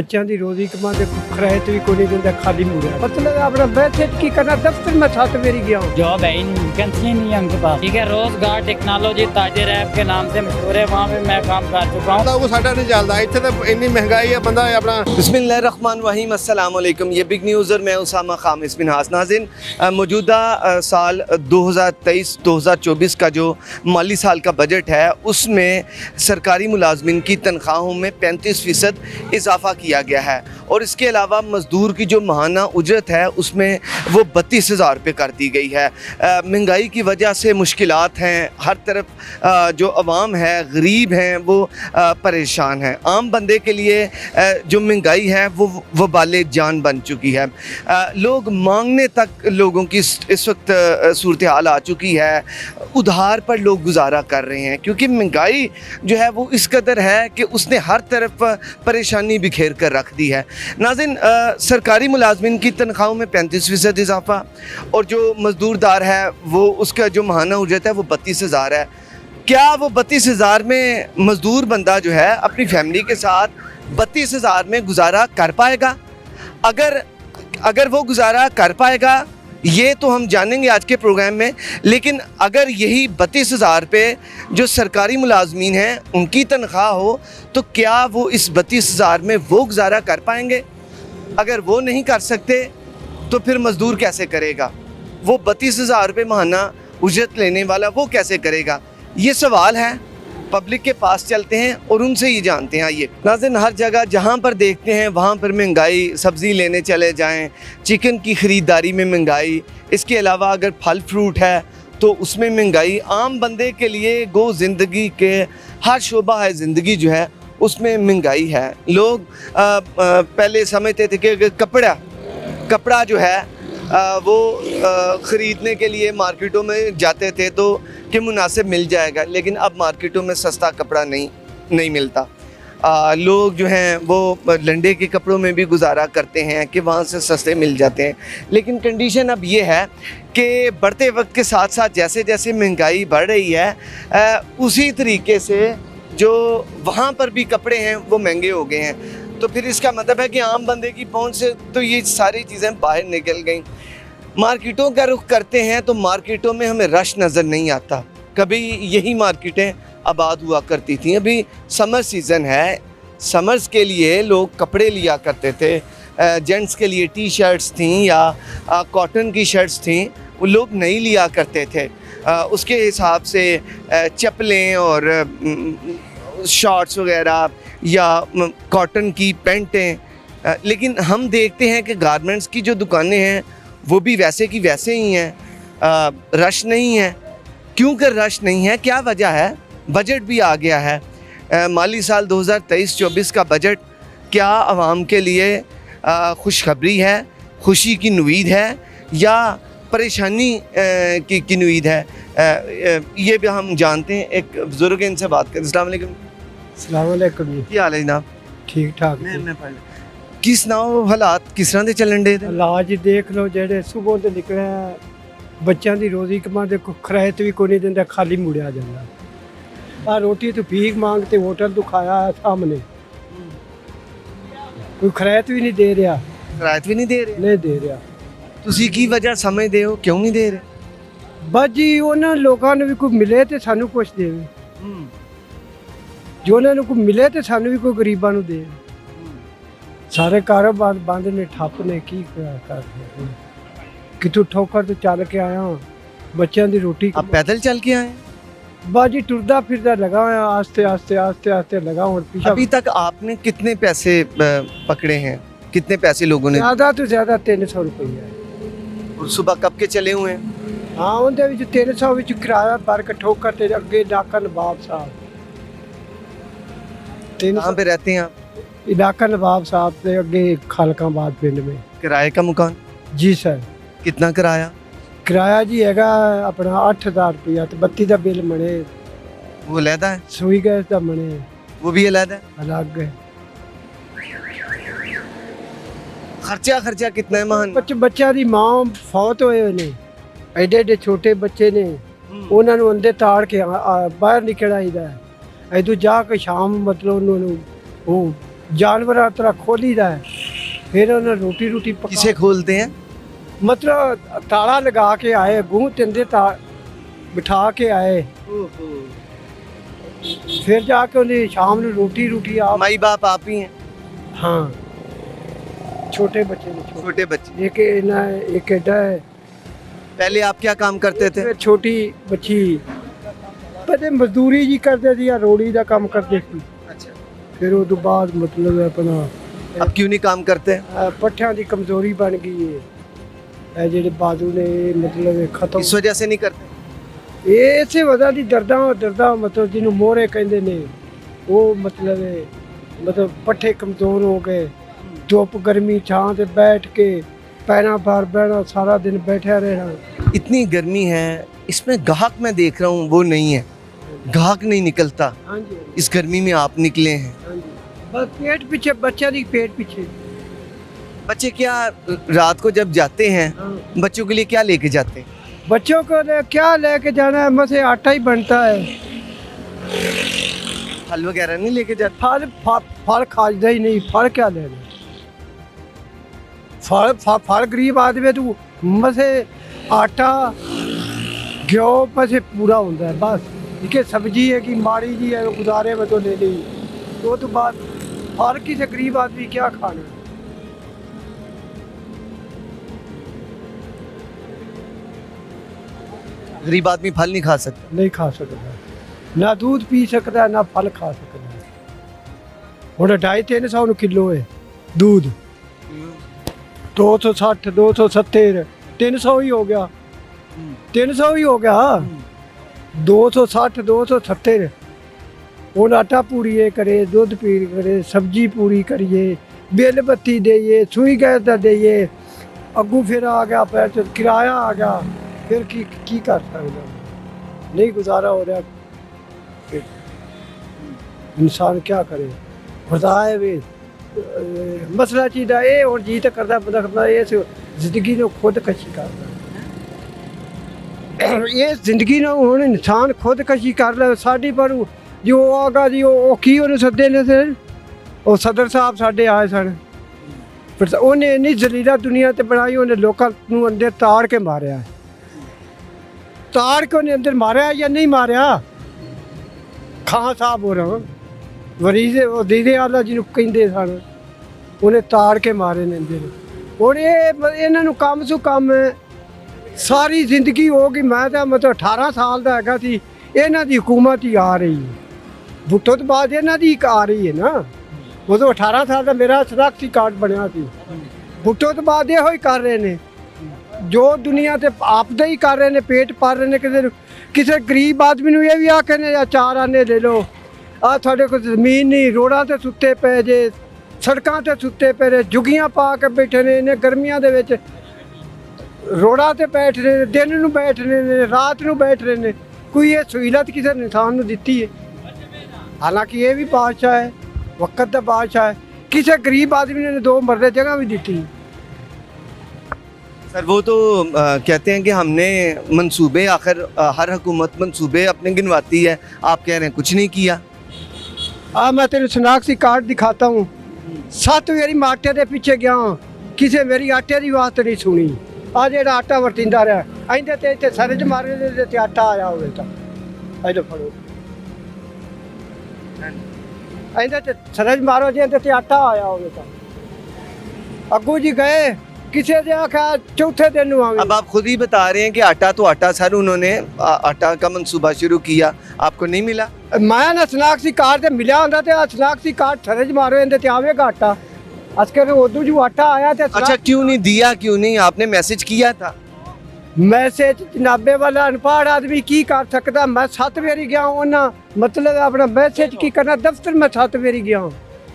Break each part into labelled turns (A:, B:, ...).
A: ਬੱਚਿਆਂ ਦੀ ਰੋਜ਼ੀ ਕਮਾ ਦੇ ਖਰਾਇਤ ਵੀ ਕੋਈ ਨਹੀਂ ਦਿੰਦਾ, ਖਾਲੀ ਮੁੜਿਆ मतलब अपना बैठे की करना दफ्तर में 7 मेरी गया हूँ।
B: जॉब है ही नहीं, वैकेंसी नहीं है उनके पास। ठीक है, रोजगार टेक्नोलॉजी ताजिर ऐप के नाम से मशहूर है, वहाँ पे मैं काम कर चुका हूँ।
C: वो साडा नहीं चलता इतने तो इतनी महंगाई है बंदा अपना।
D: बिस्मिल्लाहिर्रहमानिर्रहीम, अस्सलाम वालेकुम। ये बिग न्यूज़ और मैं उसामा खामिस बिन हास। नाज़रीन, मौजूदा साल 2023-2024 का जो माली साल का बजट है उसमें सरकारी मुलाजमिन की तनख्वाहों में 35% इजाफ़ा किया गया है और इसके अलावा मज़दूर की जो माहाना उजरत है उसमें वो 32,000 रुपये कर दी गई है। महंगाई की वजह से मुश्किलात हैं, हर तरफ जो अवाम है, गरीब हैं, वो परेशान हैं। आम बंदे के लिए जो महंगाई है वो वबाले जान बन चुकी है। लोग मांगने तक लोगों की इस वक्त सूरत हाल आ चुकी है। उधार पर लोग गुजारा कर रहे हैं क्योंकि महंगाई जो है वो इस कदर है कि उसने हर तरफ परेशानी बिखेर कर रख दी है। नाज़रीन, सरकारी मुलाजमिन की तनख्वाहों में 35% इजाफा और जो मज़दूरदार है वो उसका जो माहाना उजरत है वो 32,000 है। क्या वो 32,000 में मज़दूर बंदा जो है अपनी फैमिली के साथ 32,000 में गुजारा कर पाएगा? अगर वो गुजारा कर पाएगा ये तो हम जानेंगे आज के प्रोग्राम में। लेकिन अगर यही 32,000 रुपये जो सरकारी मुलाजमीन हैं उनकी तनख्वाह हो तो क्या वो इस 32,000 में वो गुजारा कर पाएंगे? अगर वो नहीं कर सकते तो फिर मज़दूर कैसे करेगा? वो 32,000 रुपये माहाना उजरत लेने वाला वो कैसे करेगा? ये सवाल है। पब्लिक के पास चलते हैं और उनसे ही जानते हैं। आइए नाज़रीन, हर जगह जहाँ पर देखते हैं वहाँ पर महंगाई। सब्ज़ी लेने चले जाएं, चिकन की ख़रीदारी में महंगाई। इसके अलावा अगर फल फ्रूट है तो उसमें महंगाई। आम बंदे के लिए गो ज़िंदगी के हर शोबा है ज़िंदगी जो है उसमें महंगाई है। लोग पहले समझते थे कि अगर कपड़ा जो है वो ख़रीदने के लिए मार्केटों में जाते थे तो कि मुनासिब मिल जाएगा, लेकिन अब मार्केटों में सस्ता कपड़ा नहीं मिलता। लोग जो हैं वो लंडे के कपड़ों में भी गुजारा करते हैं कि वहाँ से सस्ते मिल जाते हैं। लेकिन कंडीशन अब ये है कि बढ़ते वक्त के साथ साथ जैसे जैसे महंगाई बढ़ रही है उसी तरीके से जो वहाँ पर भी कपड़े हैं वो महंगे हो गए हैं। तो फिर इसका मतलब है कि आम बंदे की पहुंच से तो ये सारी चीज़ें बाहर निकल गई। मार्केटों का रुख करते हैं तो मार्केटों में हमें रश नज़र नहीं आता। कभी यही मार्केटें आबाद हुआ करती थी। अभी समर सीज़न है, समर्स के लिए लोग कपड़े लिया करते थे। जेंट्स के लिए टी शर्ट्स थी या कॉटन की शर्ट्स थी, वो लोग नहीं लिया करते थे। उसके हिसाब से चप्पलें और शॉर्ट्स वगैरह या कॉटन की पैंटें। लेकिन हम देखते हैं कि गारमेंट्स की जो दुकानें हैं वो भी वैसे की वैसे ही हैं। रश नहीं है। क्यों कर रश नहीं है? क्या वजह है? बजट भी आ गया है। माली साल 2023-24 का बजट क्या आवाम के लिए खुशखबरी है, खुशी की नुईद है या परेशानी की नुईद है? ये भी हम जानते हैं। एक बुज़ुर्ग इनसे बात करें। अस्सलाम वालेकुम।
A: अस्सलाम वालेकुम जी।
D: क्या हाल है जनाब?
A: ठीक ठाक
D: किस नाव हालात किस तरह के चलन डे?
A: इलाज देख लो जेडे सुबह तो निकले ਬੱਚਿਆਂ ਦੀ ਰੋਜ਼ੀ ਕਮਾ ਦੇ ਖਰਾਇਤ ਵੀ ਕੋਈ ਨਹੀਂ ਦਿੰਦਾ, ਖਾਲੀ ਮੁੜਿਆ ਜਾਂਦਾ। ਆ ਰੋਟੀ तो भीख मांगते होटल तो खाया है सामने, कोई खरायत भी नहीं दे रहा।
D: खरायत भी नहीं दे रहे?
A: नहीं दे रहा।
D: ਤੁਸੀਂ ਕੀ ਵਜ੍ਹਾ ਸਮਝਦੇ ਹੋ ਕਿਉਂ ਨਹੀਂ ਦੇ ਰਹੇ?
A: ਬਸ ਜੀ ਉਹਨਾਂ ਲੋਕਾਂ ਨੂੰ ਵੀ ਕੋਈ ਮਿਲੇ ਤੇ ਸਾਨੂੰ ਕੁਛ ਦੇਵੇ, ਜੋ ਉਹਨਾਂ ਨੂੰ ਕੋਈ ਮਿਲੇ ਤੇ ਸਾਨੂੰ ਵੀ ਕੋਈ ਗਰੀਬਾਂ ਨੂੰ ਦੇ। ਸਾਰੇ ਕਾਰੋਬਾਰ ਬੰਦ ਨੇ, ਠੱਪ ਨੇ, ਕੀ ਕਰ ਸਕਦੇ। कितों ठोकर तो चल के आया हूँ, बच्चों की रोटी।
D: आप पैदल चल के आए?
A: बाजी टुरदा फिरदा लगा हुआ, आस्ते आस्ते आस्ते आस्ते लगा हूँ।
D: अभी तक आपने कितने पैसे पकड़े हैं? कितने पैसे लोगों ने?
A: ज़्यादा तो ज़्यादा 300 रुपये।
D: और सुबह कब के चले हुए हैं?
A: हाँ, उनके 300 विच किराया भर के ठोकर ते अगे इलाका नवाब साहब।
D: कहाँ पे रहते हैं आप?
A: इलाका नवाब साहब से अगे खालकाबाद पिंड में।
D: किराए का मकान?
A: जी सर।
D: कितना किराया?
A: किराया जी हैगा अपना 8,000 रुपया। तो बत्ती का बिल मने,
D: वो अलहदा है?
A: सुई गैस का मने,
D: वो भी अलहदा है?
A: अलग है।
D: खर्चा कितना है महान?
A: बच्चा दी माँ फौत होए ने, एडे एडे छोटे बच्चे ने, उन्होंने अंदर ताड़ के बाहर निकल आईदा है। इधर जाके शाम मतलब उन्होंने वो ਜਾਨਵਰਾਂ ਤਰ੍ਹਾਂ ਖੋਲੀਦਾ ਹੈ। ਫਿਰ ਉਹਨਾਂ ਰੋਟੀ ਰੋਟੀ
D: किसे खोलते हैं?
A: ਮਤਲਬ ਤਾਲਾ ਲਗਾ ਕੇ ਆਏ, ਗੂੰ ਤਿੰਦੇ ਤਾਂ ਬਿਠਾ ਕੇ ਆਏ, ਫਿਰ ਜਾ ਕੇ ਉਹਨੇ ਸ਼ਾਮ ਨੂੰ ਰੋਟੀ ਰੋਟੀ ਆ।
D: माई बाप आप ही हैं?
A: ਹਾਂ ਛੋਟੇ ਬੱਚੇ ਨੇ,
D: छोटे बच्चे।
A: ਇੱਕ ਇਹਨਾਂ ਇੱਕ ਐਡਾ ਹੈ,
D: पहले आप क्या काम करते थे?
A: ਫਿਰ ਛੋਟੀ ਬੱਚੀ ਪਹਿਲੇ ਮਜ਼ਦੂਰੀ ਜੀ ਕਰਦੇ ਸੀ, ਆ ਰੋੜੀ ਦਾ ਕੰਮ ਕਰਦੇ ਸੀ।
D: अच्छा,
A: ਫਿਰ ਉਹ ਤੋਂ ਬਾਅਦ ਮਤਲਬ ਆਪਣਾ
D: अब क्यों नहीं काम करते?
A: ਪੱਠਿਆਂ ਦੀ ਕਮਜ਼ੋਰੀ ਬਣ ਗਈ ਹੈ। ਇਹ ਜਿਹੜੇ ਬਾਦੂ ਨੇ ਇਹ ਮਤਲਬ ਇਹ ਖਤਮ,
D: इस वजह से नहीं करते?
A: ਇਹ ਇਸੇ ਵਜ੍ਹਾ ਦੀ ਦਰਦਾਂ ਮਤਲਬ ਜਿਹਨੂੰ ਮੋਹਰੇ ਕਹਿੰਦੇ ਨੇ, ਉਹ ਮਤਲਬ ਪੱਠੇ ਕਮਜ਼ੋਰ ਹੋ ਗਏ। ਧੁੱਪ ਗਰਮੀ ਛਾਂ ਤੇ ਬੈਠ ਕੇ पैरों पर बैठना, सारा दिन बैठा रहना।
D: इतनी गर्मी है, इसमें गाहक मैं देख रहा हूँ वो नहीं है, गाहक नहीं निकलता।
A: हाँ जी,
D: इस गर्मी में आप निकले हैं।
A: हाँ जी, बस पेट पीछे, बच्चा नहीं पेट पीछे।
D: बच्चे क्या रात को जब जाते हैं,
A: हाँ।
D: बच्चों के लिए क्या लेके जाते हैं?
A: बच्चों को क्या लेके जाना है, मसे आटा ही बनता है।
D: फल वगैरह नहीं लेके जाते?
A: फल खाजदा ही नहीं, फल क्या लेना। फल गरीब आदमी तू मसे आटा घ्यो मसे पूरा होता है बस। ठीक है, सब्जी है कि माड़ी जी है गुजारे में तो ले ली, तो बाद फल किसी गरीब आदमी क्या खाना।
D: गरीब आदमी फल नहीं खा सकता?
A: नहीं खा सकता, ना दूध पी सकता, ना फल खा सकता। ਹੁਣ 250-300 ਨੂੰ ਕਿਲੋ ਹੈ दूध, 260 270 300 ही हो गया, 300 ही हो गया, 260 270। ਹੁਣ आटा पूरी करे, दूध पी करे, सब्जी पूरी करिए, बिल बत्ती देइए, सुई गैस का देइए, अगू फिर आ गया पैसे किराया आ गया, फिर की कर सकते, नहीं गुजारा हो रहा। इंसान क्या करे, बताए भी मसला चीज़ है। और जी तो करता बंदा करता ये जिंदगी ने खुदकशी करता, ये जिंदगी ने हूँ इंसान खुदकशी कर ले। साड़ी पर जो आगा जी वो की उन्हें सदे ने थे, वो सदर साहब साढ़े आए सन, फिर उन्हें इन्नी जलीला दुनिया ते बनाई, उन्हें लोगों को अंदर ताड़ के मारिया, ताड़ के उन्हें अंदर मारिया या नहीं मारिया। खान साहब हो रहा वरीजे दीदे आला जिन्होंने कहते सन, उन्हें ताड़ के मारे ने अंदर। और ये इन्हों कम सु कम सारी जिंदगी होगी। मैं तो मतलब 18 साल का हैगा सी, इन्हों की हुकूमत ही आ रही है, भुट्टो तो बाद इन्हों की आ रही है ना। उदों 18 साल का मेरा शनाख्ती कार्ड बनया सी, भुट्टो तो बाद यो ही कर रहे हैं जो दुनिया ते आपदा ही कर रहे हैं, पेट पाल रहे हैं। किसी गरीब आदमी को यह भी आखे ने 4 आने ले लो, आ थोड़े को जमीन नहीं, रोडा ते सुते पे जे, सड़कों ते सुते पे ने, जुगियां पा के बैठे ने, इन्हें गर्मियों दे विच रोडा ते बैठ रहे ने, दिन नूं बैठ रहे ने, रात नूं बैठ रहे ने। कोई ये सहूलत किसी इंसान नूं दित्ती है? हालांकि ये भी बादशाह है, वक्त का बादशाह है, किसी गरीब आदमी ने 2 मरले जगह भी दी।
D: सर वो तो कहते हैं कि हमने मंसूबे, आखिर हर हुकूमत मंसूबे अपने गिनवाती है, आप कह रहे हैं कुछ नहीं किया।
A: मैं तेरे शनाख्ती कार्ड दिखाता हूँ, 7 बारी मैं आटे के पीछे गया, किसी मेरी आटे की बात नहीं सुनी। आ जो आटा वरतींदा रहा, इंदे ते इत्थे सर च मारे दे ते आटा आया होवे तां इधर फड़ो, इंदे ते सर च मारो जे ते आटा आया होवे तां अग्गू जी गए, किसी ने आखा चौथे दिन आवे।
D: अब आप खुद ही बता रहे हैं कि आटा तो आटा, सर उन्होंने आटा का मंसूबा शुरू किया, आपको नहीं मिला?
A: मैं ना शनाख्ती कार्ड ते मिला होंदा ते शनाख्ती कार्ड सर च मारो इंदे ते आवेगा आटा। अजकल उदू जो आटा आया ते
D: अच्छा क्यों नहीं दिया, क्यों नहीं? आपने मैसेज किया था?
A: मैसेज जनाबे वाला अनपढ़ आदमी की कर सकता। मैं 7 बारी गया उन्हें, मतलब अपना मैसेज की करना, दफ्तर में 7 बारी गया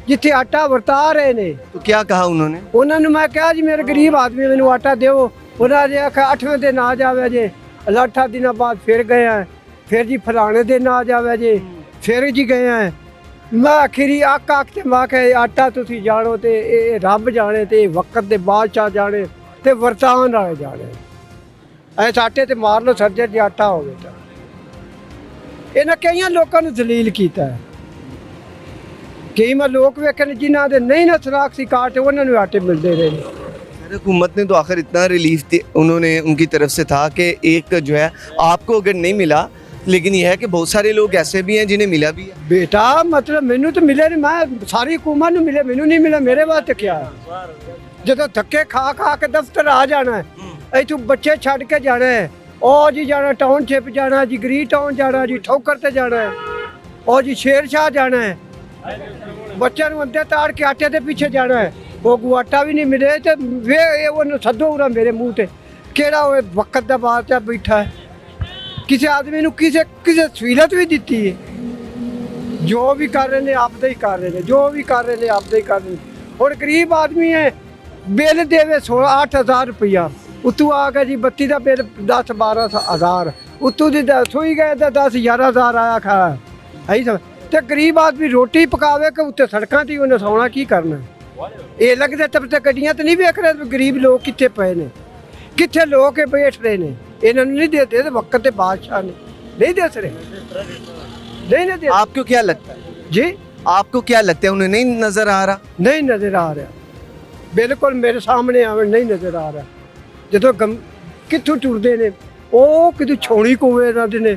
A: जिथे आटा वरता रहे ने।
D: तो क्या कहा उन्होंने?
A: उन्होंने मैं कहा जी मेरे गरीब आदमी मैंने आटा दो, उन्होंने आखा 8वें दिन आ जावे जे, 8 दिनों बाद फिर गए हैं, फिर जी फलाने दिन आ जावे जे, फिर जी गए हैं। मैं आखिरी आखते मैं कहा आटा तुसी जानो ते रब जाने ते वक्त दे बादशाह जाने ते वरतान वाले जाने। ऐस आटे ते मार लो सर्जर जी आटा हो गया। इन्हें कई लोगों ने जलील किया है। ਕਈ ਮੈਂ ਲੋਕ ਵੇਖੇ ਨੇ ਜਿਨ੍ਹਾਂ ਦੇ ਨਹੀਂ ਨਾ ਸਰਾਖ ਸੀ ਕਾਟ ਉਹਨਾਂ ਨੂੰ ਆਟੇ ਮਿਲਦੇ ਰਹੇ ਨੇ।
D: सर हुकूमत ने तो आखिर इतना रिलीफ उन्होंने उनकी तरफ से था कि एक जो है आपको अगर नहीं मिला, लेकिन यह है कि बहुत सारे लोग ऐसे भी हैं जिन्हें मिला भी है।
A: ਬੇਟਾ ਮਤਲਬ ਮੈਨੂੰ ਤਾਂ ਮਿਲੇ ਨਹੀਂ, ਮੈਂ ਸਾਰੀ ਹਕੂਮਤ ਨੂੰ ਮਿਲੇ, ਮੈਨੂੰ ਨਹੀਂ ਮਿਲਿਆ। ਮੇਰੇ ਵਾਸਤੇ ਕੀ ਹੈ? ਜਦੋਂ ਧੱਕੇ ਖਾ ਖਾ ਕੇ ਦਫ਼ਤਰ ਆ ਜਾਣਾ ਹੈ, ਇੱਥੋਂ ਬੱਚੇ ਛੱਡ ਕੇ ਜਾਣਾ ਹੈ, ਉਹ ਜੀ ਜਾਣਾ ਟਾਊਨਸ਼ਿਪ ਜਾਣਾ ਜੀ, ਗਰੀ ਟਾਊਨ ਜਾਣਾ ਜੀ, ਠੋਕਰ ਤੇ ਜਾਣਾ ਹੈ, ਉਹ ਜੀ ਸ਼ੇਰ ਸ਼ਾਹ ਜਾਣਾ ਹੈ, ਬੱਚਿਆਂ ਨੂੰ ਅੰਦੇ ਤਾੜ ਕੇ ਆਟੇ ਦੇ ਪਿੱਛੇ ਜਾਣਾ ਹੈ। ਉਹ ਕੋ ਆਟਾ ਵੀ ਨਹੀਂ ਮਿਲੇ ਤੇ ਵੇ ਉਹਨੂੰ ਸੱਦੋ ਉਰਾ ਮੇਰੇ ਮੂੰਹ ਤੇ ਕਿਹੜਾ ਉਹ ਵਕਤ ਦਾ ਬਾਹਰ ਚ ਬੈਠਾ ਹੈ। ਕਿਸੇ ਆਦਮੀ ਨੂੰ ਕਿਸੇ ਸਹੂਲਤ ਵੀ ਦਿੱਤੀ ਹੈ? ਜੋ ਵੀ ਕਰ ਰਹੇ ਨੇ ਆਪਦਾ ਹੀ ਕਰ ਰਹੇ ਨੇ, ਜੋ ਵੀ ਕਰ ਰਹੇ ਨੇ ਆਪਦਾ ਹੀ ਕਰ ਰਹੇ ਨੇ। ਹੁਣ ਗਰੀਬ ਆਦਮੀ ਹੈ, ਬਿੱਲ ਦੇਵੇ 8,000 ਰੁਪਇਆ, ਉਤੋਂ ਆ ਗਿਆ ਜੀ ਬੱਤੀ ਦਾ ਬਿੱਲ 10-12,000, ਉਤੋਂ ਦੀ ਸੋਈ ਗਏ ਤਾਂ 10-11,000 ਆਇਆ ਖਾ ਐਂ ਸਭ। ਤੇ ਗਰੀਬ ਆਦਮੀ ਰੋਟੀ ਪਕਾਵੇ ਕਿ ਉੱਤੇ ਸੜਕਾਂ ਤੇ ਉਹਨੇ ਸੌਣਾ, ਕੀ ਕਰਨਾ? ਇਹ ਲੱਗਦਾ ਤਬ ਤੇ ਗੱਡੀਆਂ ਤੇ ਨਹੀਂ ਵੇਖ ਰਹੇ ਵੀ ਗਰੀਬ ਲੋਕ ਕਿੱਥੇ ਪਏ ਨੇ, ਕਿੱਥੇ ਲੋਕ ਇਹ ਬੈਠ ਰਹੇ ਨੇ। ਇਹਨਾਂ ਨੂੰ ਨਹੀਂ ਦੇते ਤੇ ਵਕਤ ਤੇ ਬਾਦਸ਼ਾਹ ਨੇ नहीं दे रहे, नहीं दे।
D: आपको क्या लगता है
A: जी?
D: आपको क्या लगता है उन्हें नहीं नजर आ रहा?
A: नहीं नजर आ रहा, बिल्कुल मेरे सामने आवे नहीं नजर आ रहा। ਜਦੋਂ ਕਿੱਥੋਂ ਟੁਰਦੇ ਨੇ ਉਹ ਕਿਤੇ ਛੋਣੀ ਕੋਵੇ ਰਹਿੰਦੇ ਨੇ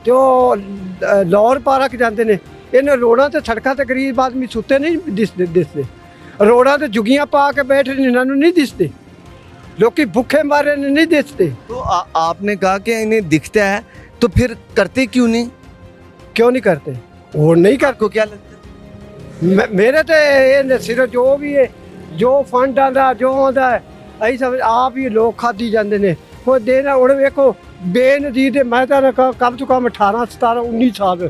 A: ਤੇ ਉਹ ਲਾਹੌਰ ਪਾਰਕ ਜਾਂਦੇ ਨੇ। ਇਹਨਾਂ ਰੋਡਾਂ ਤੇ ਸੜਕਾਂ ਤੇ ਗਰੀਬ ਆਦਮੀ ਸੁੱਤੇ ਨਹੀਂ ਦਿਸਦੇ, ਰੋਡਾਂ ਤੇ ਜੁਗੀਆਂ ਪਾ ਕੇ ਬੈਠੇ ਨੇ, ਇਹਨਾਂ ਨੂੰ ਨਹੀਂ ਦਿਸਦੇ। ਲੋਕੀ ਭੁੱਖੇ ਮਾਰੇ ਨੇ, नहीं दिखते।
D: तो आपने कहा कि इन्हें दिखता है, तो फिर करते क्यों नहीं?
A: क्यों नहीं करते? और नहीं करते।
D: आपको क्या लगता है?
A: मेरे तो ये सिर्फ जो भी है, जो फंड आंदा जो आंदा है ऐ सब आप ही लोग खादी जाते ने। कोई देना उड़ वेखो बेनजीर दे, मैं तो कम से कम 18 17 19 साल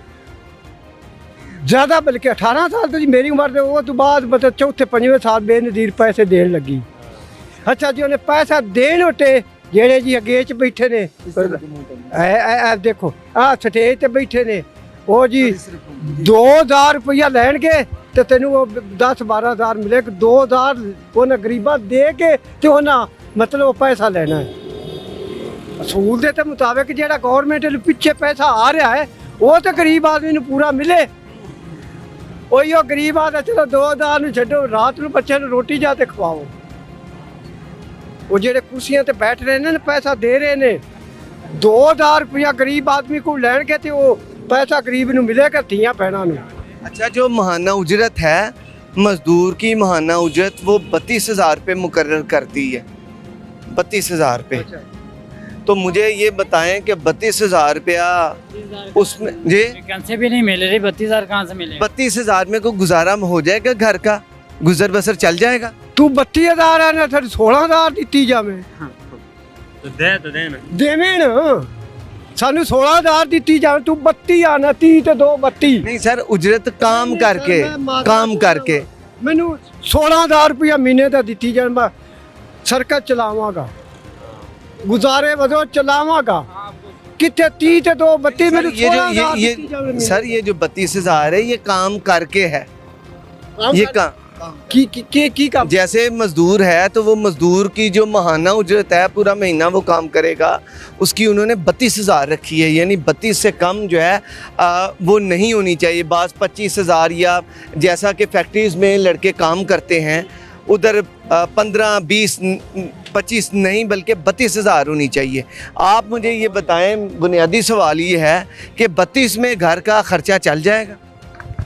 A: ज़्यादा, बल्कि 18 साल तो जी मेरी उम्र दे, वो तो बाद मतलब चौथे पंजवें साल बेनजीर पैसे देन लगी। अच्छा जी उन्हें पैसा देन उठे ਜਿਹੜੇ ਜੀ ਅੱਗੇ ਚ ਬੈਠੇ ਨੇ, ਐ ਦੇਖੋ ਆ ਸਟੇਜ ਤੇ ਬੈਠੇ ਨੇ, ਉਹ ਜੀ 2000 ਰੁਪਇਆ ਲੈਣਗੇ ਤੇ ਤੈਨੂੰ ਉਹ 10-12,000 ਮਿਲੇ। 2000 ਉਹਨਾਂ ਗਰੀਬਾਂ ਦੇ ਕੇ ਤੇ ਉਹਨਾਂ ਮਤਲਬ ਪੈਸਾ ਲੈਣਾ ਹੈ। ਅਸੂਲ ਦੇ ਤੇ ਮੁਤਾਬਕ ਜਿਹੜਾ ਗਵਰਨਮੈਂਟ ਨੂੰ ਪਿੱਛੇ ਪੈਸਾ ਆ ਰਿਹਾ ਹੈ ਉਹ ਤਾਂ ਗਰੀਬ ਆਦਮੀ ਨੂੰ ਪੂਰਾ ਮਿਲੇ। ਉਹੀ ਉਹ ਗਰੀਬ ਆਦਮੀ ਚਲੋ 2000 ਨੂੰ ਛੱਡੋ, ਰਾਤ ਨੂੰ ਬੱਚਿਆਂ ਨੂੰ ਰੋਟੀ ਜਾ ਤੇ ਖਵਾਓ। ਉਹ ਜਿਹੜੇ ਕੁਰਸੀਆਂ ਤੇ ਬੈਠ ਰਹੇ ਨੇ ਪੈਸਾ ਦੇ ਰਹੇ ਨੇ, 2000 ਰੁਪਇਆ ਗਰੀਬ ਆਦਮੀ को ਲੈਣਗੇ ਤੇ ਉਹ ਪੈਸਾ ਗਰੀਬ ਨੂੰ ਮਿਲੇਗਾ ਧੀਆਂ ਭੈਣਾਂ ਨੂੰ।
D: अच्छा, जो महाना उजरत है, मजदूर की महाना उजरत वो 32,000 रुपये मुकर्रर करती है। 32,000 रुपये। तो मुझे ये बताएं कि 32,000 रुपया उसमें जी
B: वैकेंसी भी नहीं मिल रही, 32,000 कहाँ से मिले?
D: 32,000 में को गुजारा हो जाएगा, घर का गुजर बसर चल जाएगा?
A: ਤੂੰ 32,000 ਆ ਨਾ ਫਿਰ 16,000 ਦਿੱਤੀ ਜਾਵੇ
B: तो देना
A: ਦੇਵੇਂ ਨਾ, ਸਾਨੂੰ 16,000 ਦਿੱਤੀ ਜਾਵੇ। ਤੂੰ 32 ਆ ਨਾ, 30 ਤੇ 2 32।
D: नहीं सर, उजरत काम करके
A: ਮੈਨੂੰ 16,000 ਰੁਪਇਆ ਮਹੀਨੇ ਦਾ ਦਿੱਤੀ ਜਾਵੇ। ਮੈਂ ਸਰਕਤ ਚਲਾਵਾਂਗਾ, ਗੁਜ਼ਾਰੇ ਵਜੋਂ ਚਲਾਵਾਂਗਾ। ਕਿੱਥੇ 30 ਤੇ 2 32 ਮੈਨੂੰ 16,000 ਦਿੱਤੀ ਜਾਵੇ।
D: सर ये जो 32,000 है ये काम करके है, ये काम
A: ਕੀ ਕੰਮ?
D: जैसे मजदूर है तो वो मजदूर की जो महाना उजरत है, पूरा महीना वो काम करेगा, उसकी उन्होंने 32,000 रखी है। यानी 32 से कम जो है वो नहीं होनी चाहिए। बाज़ 25,000 या जैसा कि फैक्ट्रीज़ में लड़के काम करते हैं उधर 15 20 25 नहीं बल्कि 32,000 होनी चाहिए। आप मुझे ये बताएं, बुनियादी सवाल ये है कि 32 में घर का ख़र्चा चल जाएगा?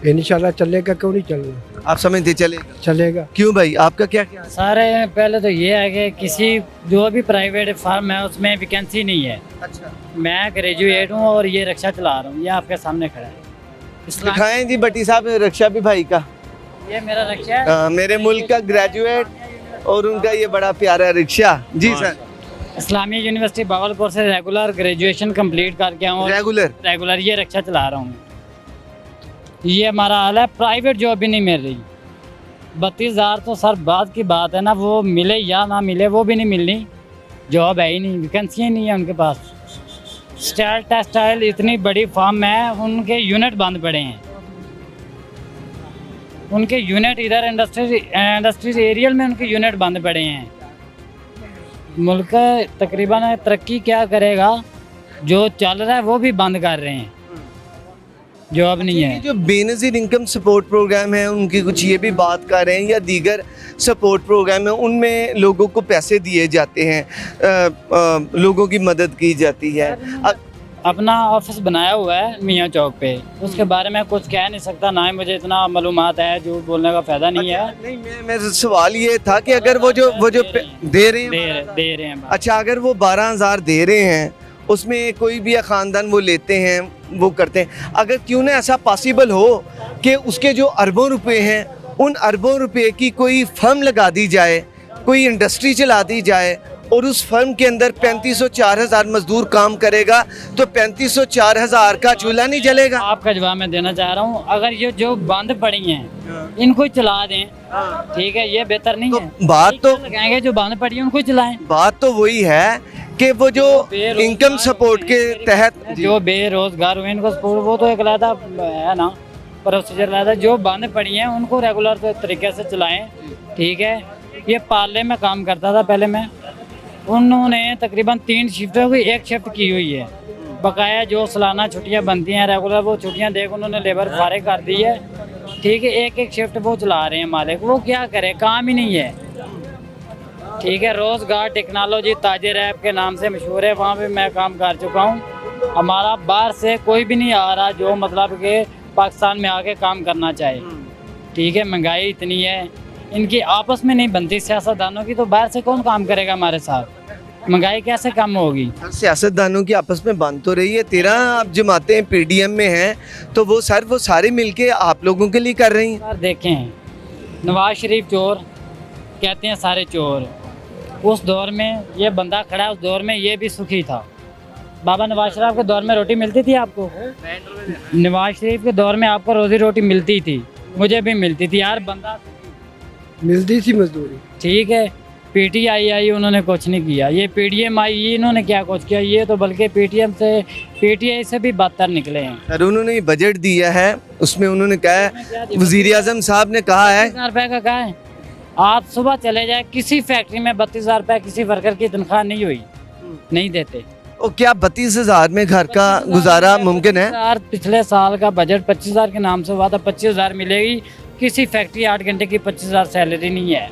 A: इंशाल्लाह चलेगा, क्यों नहीं चलेगा?
D: आप समझते चलेगा?
A: चलेगा।
D: क्यों भाई, आपका क्या ख्याल?
B: सारे पहले तो ये है कि किसी जो भी प्राइवेट फार्म है उसमें वैकेंसी नहीं है।
D: अच्छा,
B: मैं ग्रेजुएट हूँ और ये रिक्शा चला रहा हूँ, ये आपके सामने खड़ा है।
D: दिखाएं जी बट्टी साहब रिक्शा भी भाई का।
B: ये मेरा रिक्शा है।
D: मेरे मुल्क का ग्रेजुएट और उनका ये बड़ा प्यारा रिक्शा। जी सर।
B: इस्लामी यूनिवर्सिटी भागलपुर से रेगुलर ग्रेजुएशन कंप्लीट करके आऊँ। रेगुलर ये रिक्शा चला रहा हूँ। ये हमारा हाल है। प्राइवेट जॉब भी नहीं मिल रही। 32,000 तो सर बात की बात है ना, वो मिले या ना मिले वो भी नहीं मिलनी। जॉब है ही नहीं, वैकेंसी ही नहीं है उनके पास। स्टाइल टेक्सटाइल इतनी बड़ी फार्म है, उनके यूनिट बंद पड़े हैं। उनके यूनिट इधर इंडस्ट्रीज एरियल में उनके यूनिट बंद पड़े हैं। मुल्क तकरीबन तरक्की क्या करेगा, जो चल रहा है वो भी बंद कर रहे हैं। जॉब नहीं
D: ये
B: है।
D: जो बेनज़ीर इनकम सपोर्ट प्रोग्राम है उनकी कुछ ये भी बात कर रहे हैं, या दीगर सपोर्ट प्रोग्राम है उनमें लोगों को पैसे दिए जाते हैं, लोगों की मदद की जाती है।
B: अपना ऑफिस बनाया हुआ है मियाँ चौक पे, उसके बारे में कुछ कह नहीं सकता, ना ही मुझे इतना मालूमात है, झूठ बोलने का फायदा नहीं है।
D: नहीं, मेरा सवाल ये था कि अगर वो जो दे रहे हैं,
B: दे रहे हैं।
D: अच्छा, अगर वो 12,000 दे रहे हैं, उसमें कोई भी ख़ानदान वो लेते हैं, वो करते हैं, अगर क्यों ना ऐसा पॉसिबल हो कि उसके जो अरबों रुपए हैं, उन अरबों रुपए की कोई फर्म लगा दी जाए, कोई इंडस्ट्री चला दी जाए, और उस फर्म के अंदर 3504,000 मजदूर काम करेगा, तो 3504,000 का चूल्हा नहीं जलेगा।
B: आपका जवाब मैं देना चाह रहा हूँ, अगर ये जो बंद पड़ी हैं इनको चला दें, ठीक है, ये बेहतर नहीं
D: तो
B: है।
D: बात तो
B: लगाएंगे जो बंद पड़ी है उनको चलाएं।
D: बात तो वही है कि वो जो इनकम सपोर्ट के तहत
B: जो बेरोजगार हुए इनको सपोर्ट, वो तो एक अलग है ना, प्रोसीजर अलग। जो बंद पड़ी हैं उनको रेगुलर तरीके से चलाएं, ठीक है। ये पार्ले में काम करता था पहले मैं, उन्होंने तकरीबन 3 शिफ्टों की 1 शिफ्ट की हुई है, बकाया जो सालाना छुट्टियां बनती हैं रेगुलर, वो छुट्टियां देख उन्होंने लेबर फारिग कर दी है, ठीक है। एक शिफ्ट वो चला रहे हैं मालिक, वो क्या करे, काम ही नहीं है, ठीक है। रोज़गार टेक्नोलॉजी ताजिर ऐप के नाम से मशहूर है, वहाँ पे मैं काम कर चुका हूँ। हमारा बाहर से कोई भी नहीं आ रहा जो मतलब कि पाकिस्तान में आके काम करना चाहे, ठीक है। महंगाई इतनी है, इनकी आपस में नहीं बनती सियासतदानों की, तो बाहर से कौन काम करेगा हमारे साथ, महंगाई कैसे कम होगी।
D: सियासतदानों की आपस में बन तो रही है, 13 आप जमातें PDM में हैं, तो वो सारे मिलके आप लोगों के लिए कर रही हैं।
B: सर देखें, नवाज शरीफ चोर कहते हैं, सारे चोर। उस दौर में ये बंदा खड़ा है, उस दौर में ये भी सुखी था। बाबा नवाज शरीफ के दौर में रोटी मिलती थी आपको? नवाज शरीफ के दौर में आपको रोजी रोटी मिलती थी, मुझे भी मिलती थी यार, बंदा
A: मिलती थी मजदूरी,
B: ठीक है। PTI आई, उन्होंने कुछ नहीं किया। ये PDM आई, इन्होंने क्या कुछ किया, ये तो बल्कि PTI से भी बदतर निकले हैं।
D: सर उन्होंने बजट दिया है, उसमें उन्होंने कहा है, वज़ीर आज़म साहब ने कहा है
B: 32,000 रुपये का कहा है। आप सुबह चले जाए किसी फैक्ट्री में 32,000 रुपये किसी वर्कर की तनख्वाह नहीं हुई, नहीं देते।
D: और क्या 32,000 में घर का गुजारा मुमकिन है?
B: पिछले साल का बजट 25,000 के नाम से हुआ था, 25,000 मिलेगी। किसी फैक्ट्री 8 घंटे की 25,000 सैलरी नहीं है।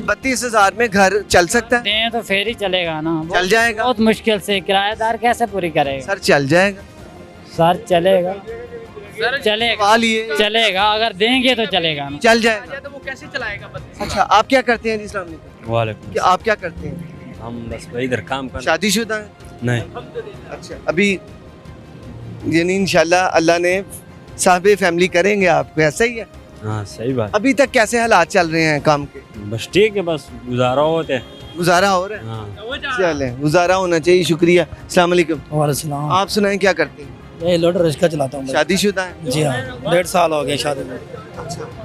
D: 32,000 में घर चल सकता है?
B: दें तो फिर ही चलेगा ना,
D: चल जाएगा?
B: बहुत मुश्किल से। किराएदार कैसे पूरी करेगा?
D: सर चल जाएगा?
B: सर चलेगा, चलेगा, चलेगा, अगर देंगे तो चलेगा ना।
D: चल जाएगा।
E: तो वो कैसे चलाएगा?
D: अच्छा, आप क्या करते हैं जी? अस्सलाम वालेकुम।
F: वालेकुम।
D: आप क्या करते हैं?
F: हम बस इधर काम कर।
D: शादीशुदा हैं?
F: नहीं।
D: अच्छा, अभी यानी इंशाल्लाह अल्लाह ने साहब फैमिली करेंगे आपको, ऐसा ही है?
F: हाँ सही बात।
D: अभी तक कैसे हालात चल रहे हैं काम के?
F: बस ठीक है, बस गुजारा होते हैं।
D: गुजारा हो रहा है?
F: हाँ।
D: चले, गुजारा होना चाहिए। शुक्रिया। अस्सलाम वालेकुम।
G: वालेकुम।
D: आप सुनाएं, क्या करते हैं?
G: ये लोडर रिक्शा चलाता हूँ।
D: शादीशुदा हैं?
G: जी हाँ, 1.5 साल हो गए शादी में।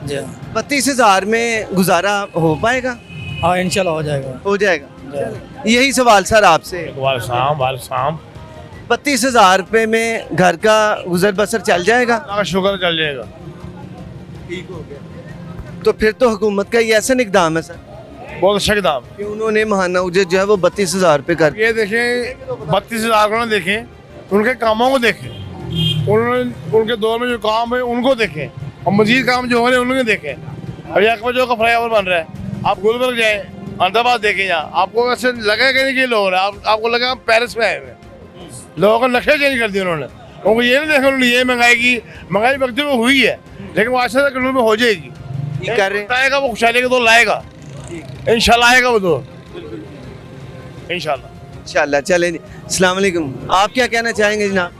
G: जी हाँ।
D: 32,000 में गुजारा हो पाएगा?
G: हाँ इंशाल्लाह हो जाएगा।
D: हो जाएगा। यही सवाल सर आपसे। 32,000 रुपये में घर का गुजर बसर चल जाएगा?
C: शुक्र चल जाएगा।
D: ठीक हो गया। तो फिर तो हुकूमत का ये ऐसा इकदाम है सर,
C: बहुत अच्छा दाम।
D: कि उन्होंने महाना उजर जो है वो 32,000 रुपये कर।
C: ये देखें, 32,000 को ना देखें, उनके कामों को देखें, उन्होंने उनके दौर में जो काम है उनको देखें, और मजीद काम जो हो रहे हैं उनको देखें। अभी अकबर का फ्लाईओवर बन रहा है, आप गुलबर्ग जाए, अहमदाबाद देखें, यहाँ आपको ऐसे लगेगा नहीं कि लोग रहे, आपको लगेगा हम पेरिस में आए हुए। लोगों का नक्शा चेंज कर दिया उन्होंने, उनको ये नहीं देखा उन्होंने ये महंगाई वक्त में हुई है, लेकिन वो आशा तक में हो जाएगी।
D: ये कर रहे हैं।
C: आएगा वो खुशहाली का दौर लाएगा, इंशाल्लाह आएगा वो दौर,
D: इंशाल्लाह। चले जी, अस्सलाम वालेकुम। आप क्या कहना चाहेंगे जनाब?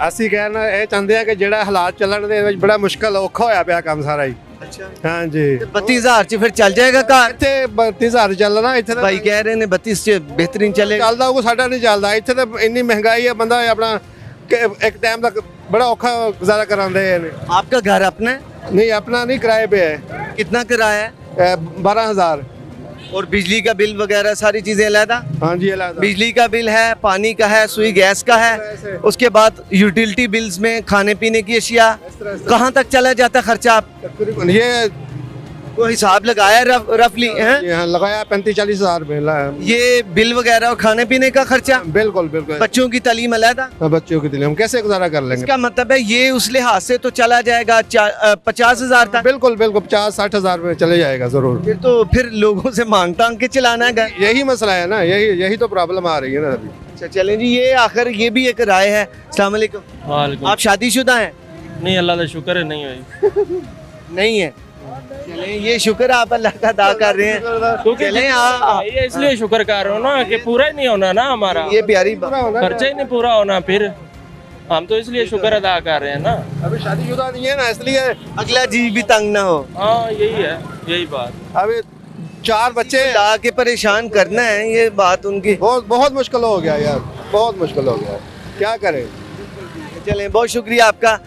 C: ਅਸੀਂ ਕਹਿਣਾ ਇਹ ਚਾਹੁੰਦੇ ਆ ਕਿ ਜਿਹੜਾ ਹਾਲਾਤ ਚੱਲਣ ਦੇ ਵਿੱਚ ਬੜਾ ਮੁਸ਼ਕਲ ਔਖਾ ਹੋਇਆ ਪਿਆ ਕੰਮ ਸਾਰਾ ਹੀ।
D: अच्छा,
C: ਹਾਂ ਜੀ।
D: 32,000 च फिर चल जाएगा घर?
C: ਇੱਥੇ 32,000 ਚੱਲਣਾ, ਇੱਥੇ ਤਾਂ
D: भाई कह रहे हैं 32 च बेहतरीन चलेगा।
C: ਚੱਲਦਾ ਉਹ ਸਾਡਾ ਨਹੀਂ ਚੱਲਦਾ, ਇੱਥੇ ਤਾਂ ਇੰਨੀ ਮਹਿੰਗਾਈ ਹੈ, ਬੰਦਾ ਆਪਣਾ ਇੱਕ ਟਾਈਮ ਤੱਕ ਬੜਾ ਔਖਾ ਗੁਜ਼ਾਰਾ ਕਰਾਉਂਦੇ ਨੇ।
D: आपका घर अपना है?
C: नहीं अपना नहीं, किराए पे है।
D: कितना किराया है?
C: 12,000।
D: और बिजली का बिल वगैरह सारी चीजें अलहदा?
C: हाँ जी अलग।
D: बिजली का बिल है, पानी का है, सुई गैस का है, उसके बाद यूटिलिटी बिल्स में खाने पीने की अशिया, कहाँ तक चला जाता खर्चा? आप
C: तकरीबन ये
D: वो हिसाब लगाया रफली हैं?
C: यहाँ लगाया 35-40 हज़ार रुपये।
D: ये बिल वगैरह और खाने पीने का खर्चा,
C: बिल्कुल बिल्कुल।
D: बच्चों की तालीम अलग,
C: बच्चों के लिए हम कैसे गुजारा कर लेंगे?
D: इसका मतलब है ये उस लिहाज से तो चला जाएगा 50,000 तक।
C: बिल्कुल बिल्कुल 50-60 हज़ार रुपये चले जाएगा जरूर।
D: फिर लोगों से मांग टांग के चलाना है।
C: यही मसला है ना, यही तो प्रॉब्लम आ रही है ना अभी।
D: अच्छा चलें जी, ये आखिर ये भी एक राय है। अस्सलाम वालेकुम। आप शादीशुदा हैं?
E: नहीं, अल्लाह का शुक्र है नहीं हुई।
D: नहीं है। चलें, ये शुक्र आप अल्लाह का अदा कर रहे हैं।
E: क्योंकि
D: चलें,
E: ये इसलिए शुक्र कर रहा हूँ ना कि पूरा ही नहीं होना ना हमारा,
D: ये प्यारी बात।
E: खर्चा ही नहीं पूरा होना, फिर हम तो इसलिए शुक्र अदा कर रहे हैं ना।
C: अभी शादीशुदा नहीं है ना, इसलिए
D: अगला जी भी तंग ना हो।
E: हाँ यही है, यही बात।
C: अभी 4 बच्चे
D: ला के परेशान करना है, ये बात उनकी
C: बहुत मुश्किल हो गया यार, बहुत मुश्किल हो गया, क्या करें।
D: चलें, बहुत शुक्रिया आपका।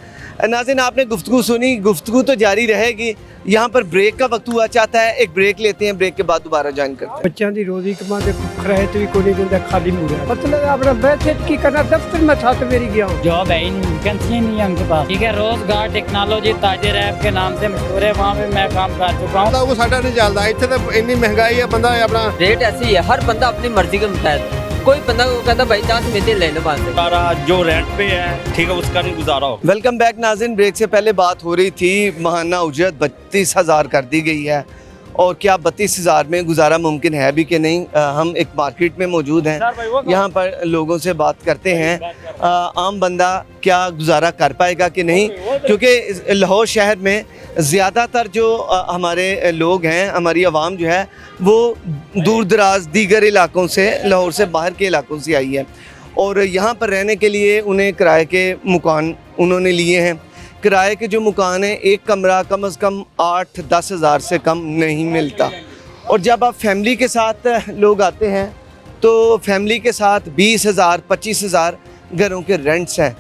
D: नाज़रीन, आपने गुफ्तगू सुनी, गुफ्तगू तो जारी रहेगी। यहाँ पर ब्रेक का वक्त हुआ चाहता है, एक ब्रेक लेते हैं, ब्रेक के बाद दोबारा ज्वाइन करते हैं।
A: ਬੱਚਿਆਂ ਦੀ ਰੋਜ਼ੀ ਕਮਾ ਦੇ ਕਿਰਾਏ ਤੇ ਵੀ ਕੋਈ ਨਹੀਂ ਦਿੰਦਾ, ਖਾਲੀ ਮੂਰਾ मतलब अपना बैठे की करना, दफ्तर में छात मेरी गया हूँ।
B: जॉब है ही नहीं, वैकेंसी ही नहीं है उनके पास। ठीक है, रोजगार टेक्नोलॉजी ताजिर ऐप के नाम से मशहूर है, वहाँ पे मैं काम कर चुका हूँ।
C: वो साडा नहीं चलता, इतने तो इतनी महंगाई है, बंदा अपना
H: रेट ऐसी है, हर बंदा अपनी मर्जी के मुताबिक, कोई बंदा को कहता भाई 10 मिनट ले लो बात
F: सारा जो रेंट पे है ठीक है उसका नहीं गुजारा हो।
D: वेलकम बैक नाज़रीन। ब्रेक से पहले बात हो रही थी, माहाना उजरत 32,000 कर दी गई है, और क्या 32,000 में गुजारा मुमकिन है भी कि नहीं। हम एक मार्केट में मौजूद हैं, यहाँ पर लोगों से बात करते हैं आम बंदा क्या गुजारा कर पाएगा कि नहीं, क्योंकि लाहौर शहर में ज़्यादातर जो हमारे लोग हैं, हमारी आवाम जो है वो दूर दराज दीगर इलाकों से, लाहौर से बाहर के इलाकों से आई है, और यहाँ पर रहने के लिए उन्हें किराए के मकान उन्होंने लिए हैं। किराए के जो मकान है, एक कमरा कम से कम 8-10 हज़ार से कम नहीं मिलता, और जब आप फैमिली के साथ लोग आते हैं तो फैमिली के साथ 20,000 25,000 घरों के रेंट्स हैं।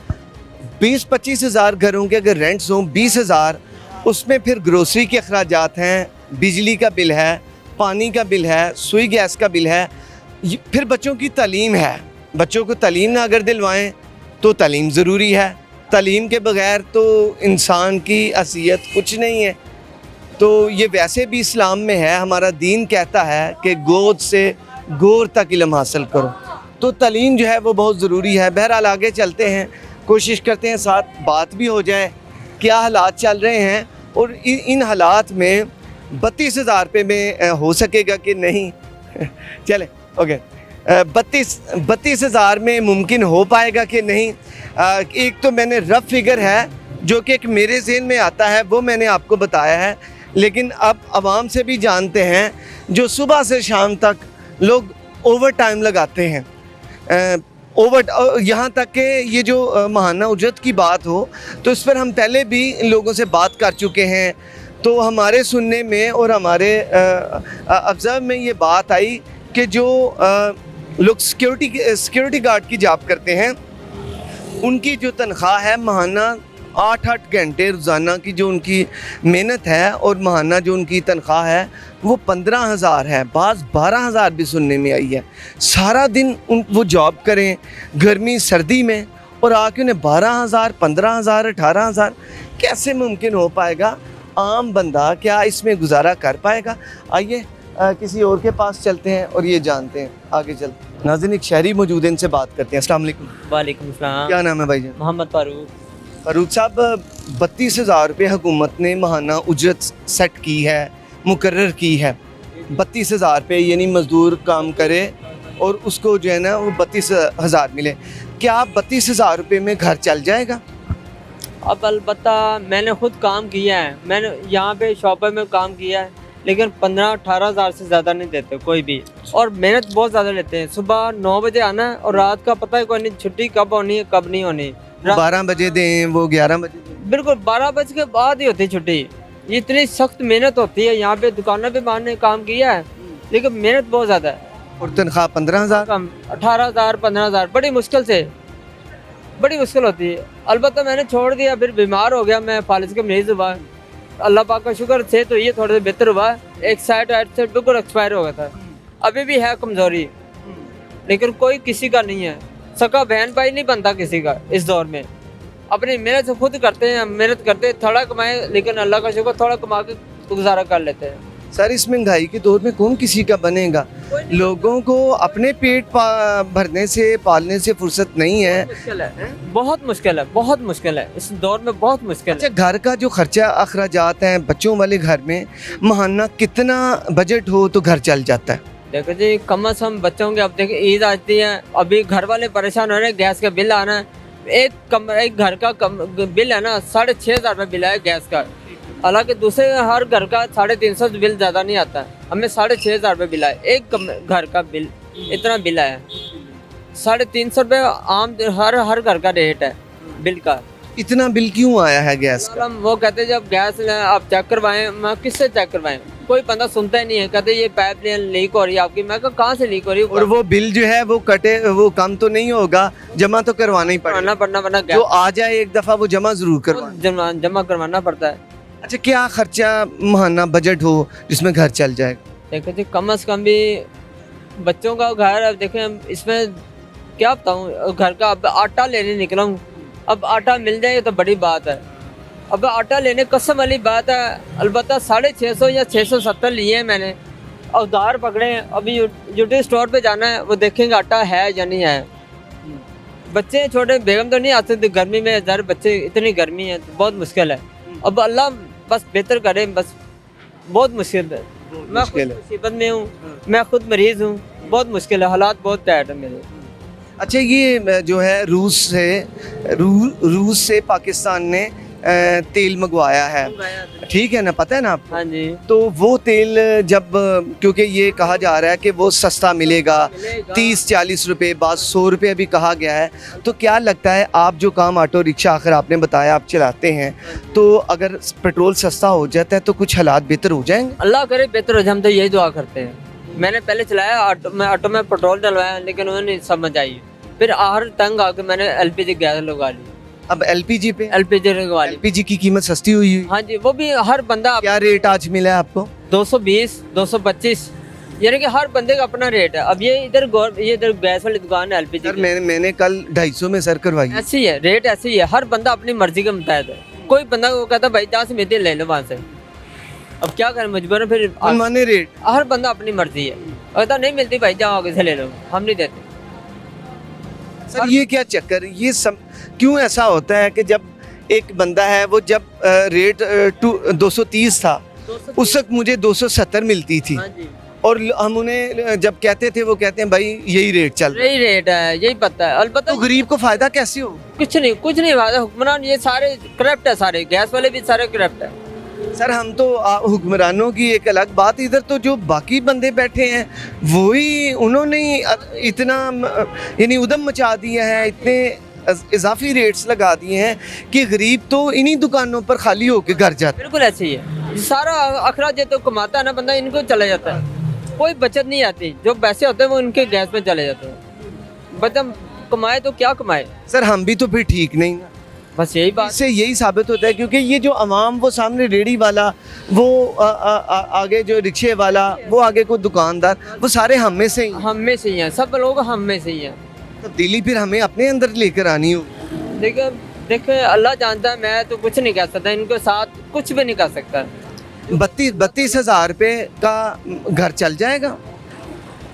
D: 20-25 हज़ार घरों के अगर रेंट्स हों, 20,000, उसमें फिर ग्रोसरी के अखराजात हैं, बिजली का बिल है, पानी का बिल है, सुई गैस का बिल है, फिर बच्चों की तालीम है। बच्चों को तालीम ना अगर दिलवाएं तो तालीम ज़रूरी है, तालीम के बग़ैर तो इंसान की हैसियत कुछ नहीं है। तो ये वैसे भी इस्लाम में है, हमारा दीन कहता है कि गोद से गोर तक इल्म हासिल करो, तो तालीम जो है वो बहुत ज़रूरी है। बहरहाल आगे चलते हैं, कोशिश करते हैं साथ बात भी हो जाए, क्या हालात चल रहे हैं, और इन हालात में 32,000 रुपये में हो सकेगा कि नहीं। चलें, ओके, 32,000 में मुमकिन हो पाएगा कि नहीं। एक तो मैंने रफ फिगर है जो कि एक मेरे ज़हन में आता है, वो मैंने आपको बताया है, लेकिन अब आवाम से भी जानते हैं जो सुबह से शाम तक लोग ओवर टाइम लगाते हैं। यहाँ तक कि ये जो माहाना उजरत की बात हो तो इस पर हम पहले भी लोगों से बात कर चुके हैं, तो हमारे सुनने में और हमारे ऑब्ज़र्व में ये बात आई कि जो लोग सिक्योरिटी गार्ड की जॉब करते हैं, उनकी जो तनख्वाह है माहाना 8-8 घंटे रोज़ाना की जो उनकी मेहनत है, और माहाना जो उनकी तनख्वाह है वो 15,000 है, बाज़ 12,000 भी सुनने में आई है। सारा दिन वो जॉब करें गर्मी सर्दी में, और आके उन्हें 12,000 15,000 18,000 कैसे मुमकिन हो पाएगा। आम बंदा क्या इसमें गुजारा कर पाएगा। आइए किसी और के पास चलते हैं और ये जानते हैं, आगे चलते हैं। नाज़रीन, एक शहरी मौजूद है, इनसे बात करते हैं। अस्सलाम वालेकुम।
H: वालेकुम सलाम।
D: क्या नाम है भाईजान?
H: मोहम्मद फारूक।
D: फारूक साहब, 32,000 रुपये हुकूमत ने माहाना उजरत सेट की है, मुकर्रर की है। 32,000 रुपये यानी मज़दूर काम करे और उसको जो है ना वो 32,000 मिले। क्या 32,000 रुपये में घर चल जाएगा?
H: अब अलबत्ता मैंने खुद काम किया है, मैंने यहाँ पे शॉपर में काम किया है, लेकिन 15-18 हज़ार से ज़्यादा नहीं देते कोई भी, और मेहनत बहुत ज़्यादा लेते हैं। सुबह 9 बजे आना है और रात का पता है कोई नहीं छुट्टी कब होनी है कब नहीं होनी।
D: 12 बजे दें, वो 11 बजे दें।
H: बिल्कुल 12 बजे के बाद ही होती है छुट्टी। ये इतनी सख्त मेहनत होती है। यहाँ पे दुकानों पे मैंने काम किया है, लेकिन मेहनत बहुत ज़्यादा है।
D: और तनख्वाह 15,000,
H: कम 18,000 15,000 बड़ी मुश्किल से, बड़ी मुश्किल होती है। अलबत्ता मैंने छोड़ दिया, फिर बीमार हो गया, मैं फालिज का मरीज़ हुआ। अल्लाह पाक का शुक्र से तो ये थोड़ा सा बेहतर हुआ। एक साइड से बिल्कुल एक्सपायर हो गया था, अभी भी है कमज़ोरी, लेकिन कोई किसी का नहीं है। सका बहन भाई नहीं बनता किसी का इस दौर में। अपनी मेहनत से खुद करते हैं, मेहनत करते हैं, थोड़ा कमाए, लेकिन अल्लाह का शुक्र थोड़ा कमा के तो गुजारा कर लेते हैं।
D: सर इस महंगाई के दौर में कौन किसी का बनेगा? लोगों को अपने पेट भरने से पालने से फुर्सत नहीं है।
H: मुश्किल है, बहुत मुश्किल है, बहुत मुश्किल है इस दौर में, बहुत मुश्किल
D: अच्छा, घर का जो खर्चा अखराजात हैं बच्चों वाले घर में, महाना कितना बजट हो तो घर चल जाता है?
H: देखो जी, कम से कम बच्चों के अब देखिए ईद आती है, अभी घर वाले परेशान हो रहे हैं, गैस का बिल आना है, एक घर का बिल है ना 6,500 रुपये बिल है गैस का। हालांकि दूसरे हर घर का 350 बिल ज़्यादा नहीं आता है, हमें 6,500 रुपये बिल है, एक घर का बिल इतना बिल है। 350 रुपये आम हर घर का रेट है बिल का।
D: इतना बिल क्यों आया है गैस का?
H: हम वो कहते हैं जब गैस आप चेक करवाएं, मैं किससे चेक करवाएं, कोई बंदा सुनता ही नहीं है, कहते ये पाइप लीक हो रही है आपकी। मैं कहाँ से लीक हो रही है?
D: और वो बिल जो है वो कटे, वो कम तो नहीं होगा, जमा तो करवाना ही पड़ेगा।
H: पड़ना
D: जो आ जाए एक दफा वो जमा जरूर करवाना,
H: जमा करवाना पड़ता है।
D: अच्छा, क्या खर्चा महाना बजट हो जिसमें घर चल जाएगा?
H: देखो जी, कम से कम भी बच्चों का घर, अब देखें इसमें क्या बताऊँ, घर का अब आटा लेने निकला हूँ, अब आटा मिल जाए तो बड़ी बात है। अब आटा लेने कसम वाली बात है, अलबत्ता 650 या 670 लिए हैं मैंने, उधार पकड़े हैं। अभी यूटी स्टोर पे जाना है, वो देखेंगे आटा है या नहीं है। बच्चे छोटे, बेगम तो नहीं आ सकते गर्मी में, ज़रा बच्चे, इतनी गर्मी है तो बहुत मुश्किल है। अब अल्लाह बस बेहतर करे, बस बहुत मुश्किल है। मैं खुद मुसीबत में हूँ, मैं खुद मरीज़ हूँ, बहुत मुश्किल है, हालात बहुत टाइट है मेरे।
D: अच्छा, ये जो है रूस से पाकिस्तान ने तेल मंगवाया है, ठीक है ना, पता है ना आपको?
H: हाँ जी।
D: तो वो तेल जब, क्योंकि ये कहा जा रहा है कि वो सस्ता मिलेगा 30-40 रुपये, बाद 100 रुपये भी कहा गया है, तो क्या लगता है आप जो काम ऑटो रिक्शा आखिर आपने बताया आप चलाते हैं, तो अगर पेट्रोल सस्ता हो जाता है तो कुछ हालात बेहतर हो जाएंगे?
H: अल्लाह करे बेहतर हो जाए, हम तो यही दुआ करते हैं। मैंने पहले चलाया ऑटो में पेट्रोल डलवाया, लेकिन उन्हें नहीं समझ आई, फिर आहर तंग आके मैंने LPG गैस लगा ली।
D: अब LPG पे
H: लगवा ली।
D: LPG की कीमत सस्ती हुई है?
H: हाँ जी, वो भी हर बंदा।
D: क्या रेट आज मिला है आपको?
H: 220, 225, यानी कि हर बंदे का अपना रेट है। अब ये इधर गैस वाली दुकान है LPG
D: सर, मैंने कल 250 में सर करवाई।
H: ऐसी है, रेट ऐसी है, हर बंदा अपनी मर्जी के मुताबिक है। कोई बंदा को कहता भाई 10 मिनट ले लो वहाँ से, अब क्या करें, मजबूरन फिर
D: मनमाने रेट।
H: हर बंदा अपनी मर्जी है, कहता नहीं मिलती भाई जाओ आगे से ले लो, हम नहीं देते।
D: सर ये क्या चक्कर, ये क्यों ऐसा होता है कि जब एक बंदा है वो जब रेट 230 था उस वक्त मुझे 270 मिलती थी,
H: हाँ जी।
D: और हम उन्हें जब कहते थे वो कहते हैं भाई यही रेट चल रहा है।
H: यही रेट है, यही पता है। अलबत्ता
D: तो गरीब को फायदा कैसे हो?
H: कुछ नहीं फायदा। हुक्मरान ये सारे करप्ट है, सारे गैस वाले भी सारे करप्ट है।
D: सर हम तो हुक्मरानों की एक अलग बात, इधर तो जो बाकी बंदे बैठे हैं वही, उन्होंने इतना यानी उदम मचा दिया है, इतने इजाफी रेट्स लगा दिए हैं कि गरीब तो इन्हीं दुकानों पर खाली होकर घर जाता है।
H: बिल्कुल ऐसे ही है, सारा अखराज तो कमाता है ना बंदा, इनको चला जाता है, कोई बचत नहीं आती। जो पैसे होते हैं वो इनके गैस में चले जाते हैं। बंदा कमाए तो क्या कमाए?
D: सर हम भी तो फिर ठीक नहीं ना,
H: बस यही बात।
D: इससे यही साबित होता है, क्योंकि ये जो अवाम, वो सामने रेडी वाला, वो आगे जो रिक्शे वाला, वो आगे कोई दुकानदार, वो सारे हम में से
H: ही हैं, सब लोग हम में से ही हैं।
D: तब्दीली फिर हमें अपने अंदर लेकर आनी हो।
H: देखिए अल्लाह जानता है, मैं तो कुछ नहीं कह सकता, इनके साथ कुछ भी नहीं कर सकता।
D: 32 हज़ार रुपये का घर चल जाएगा?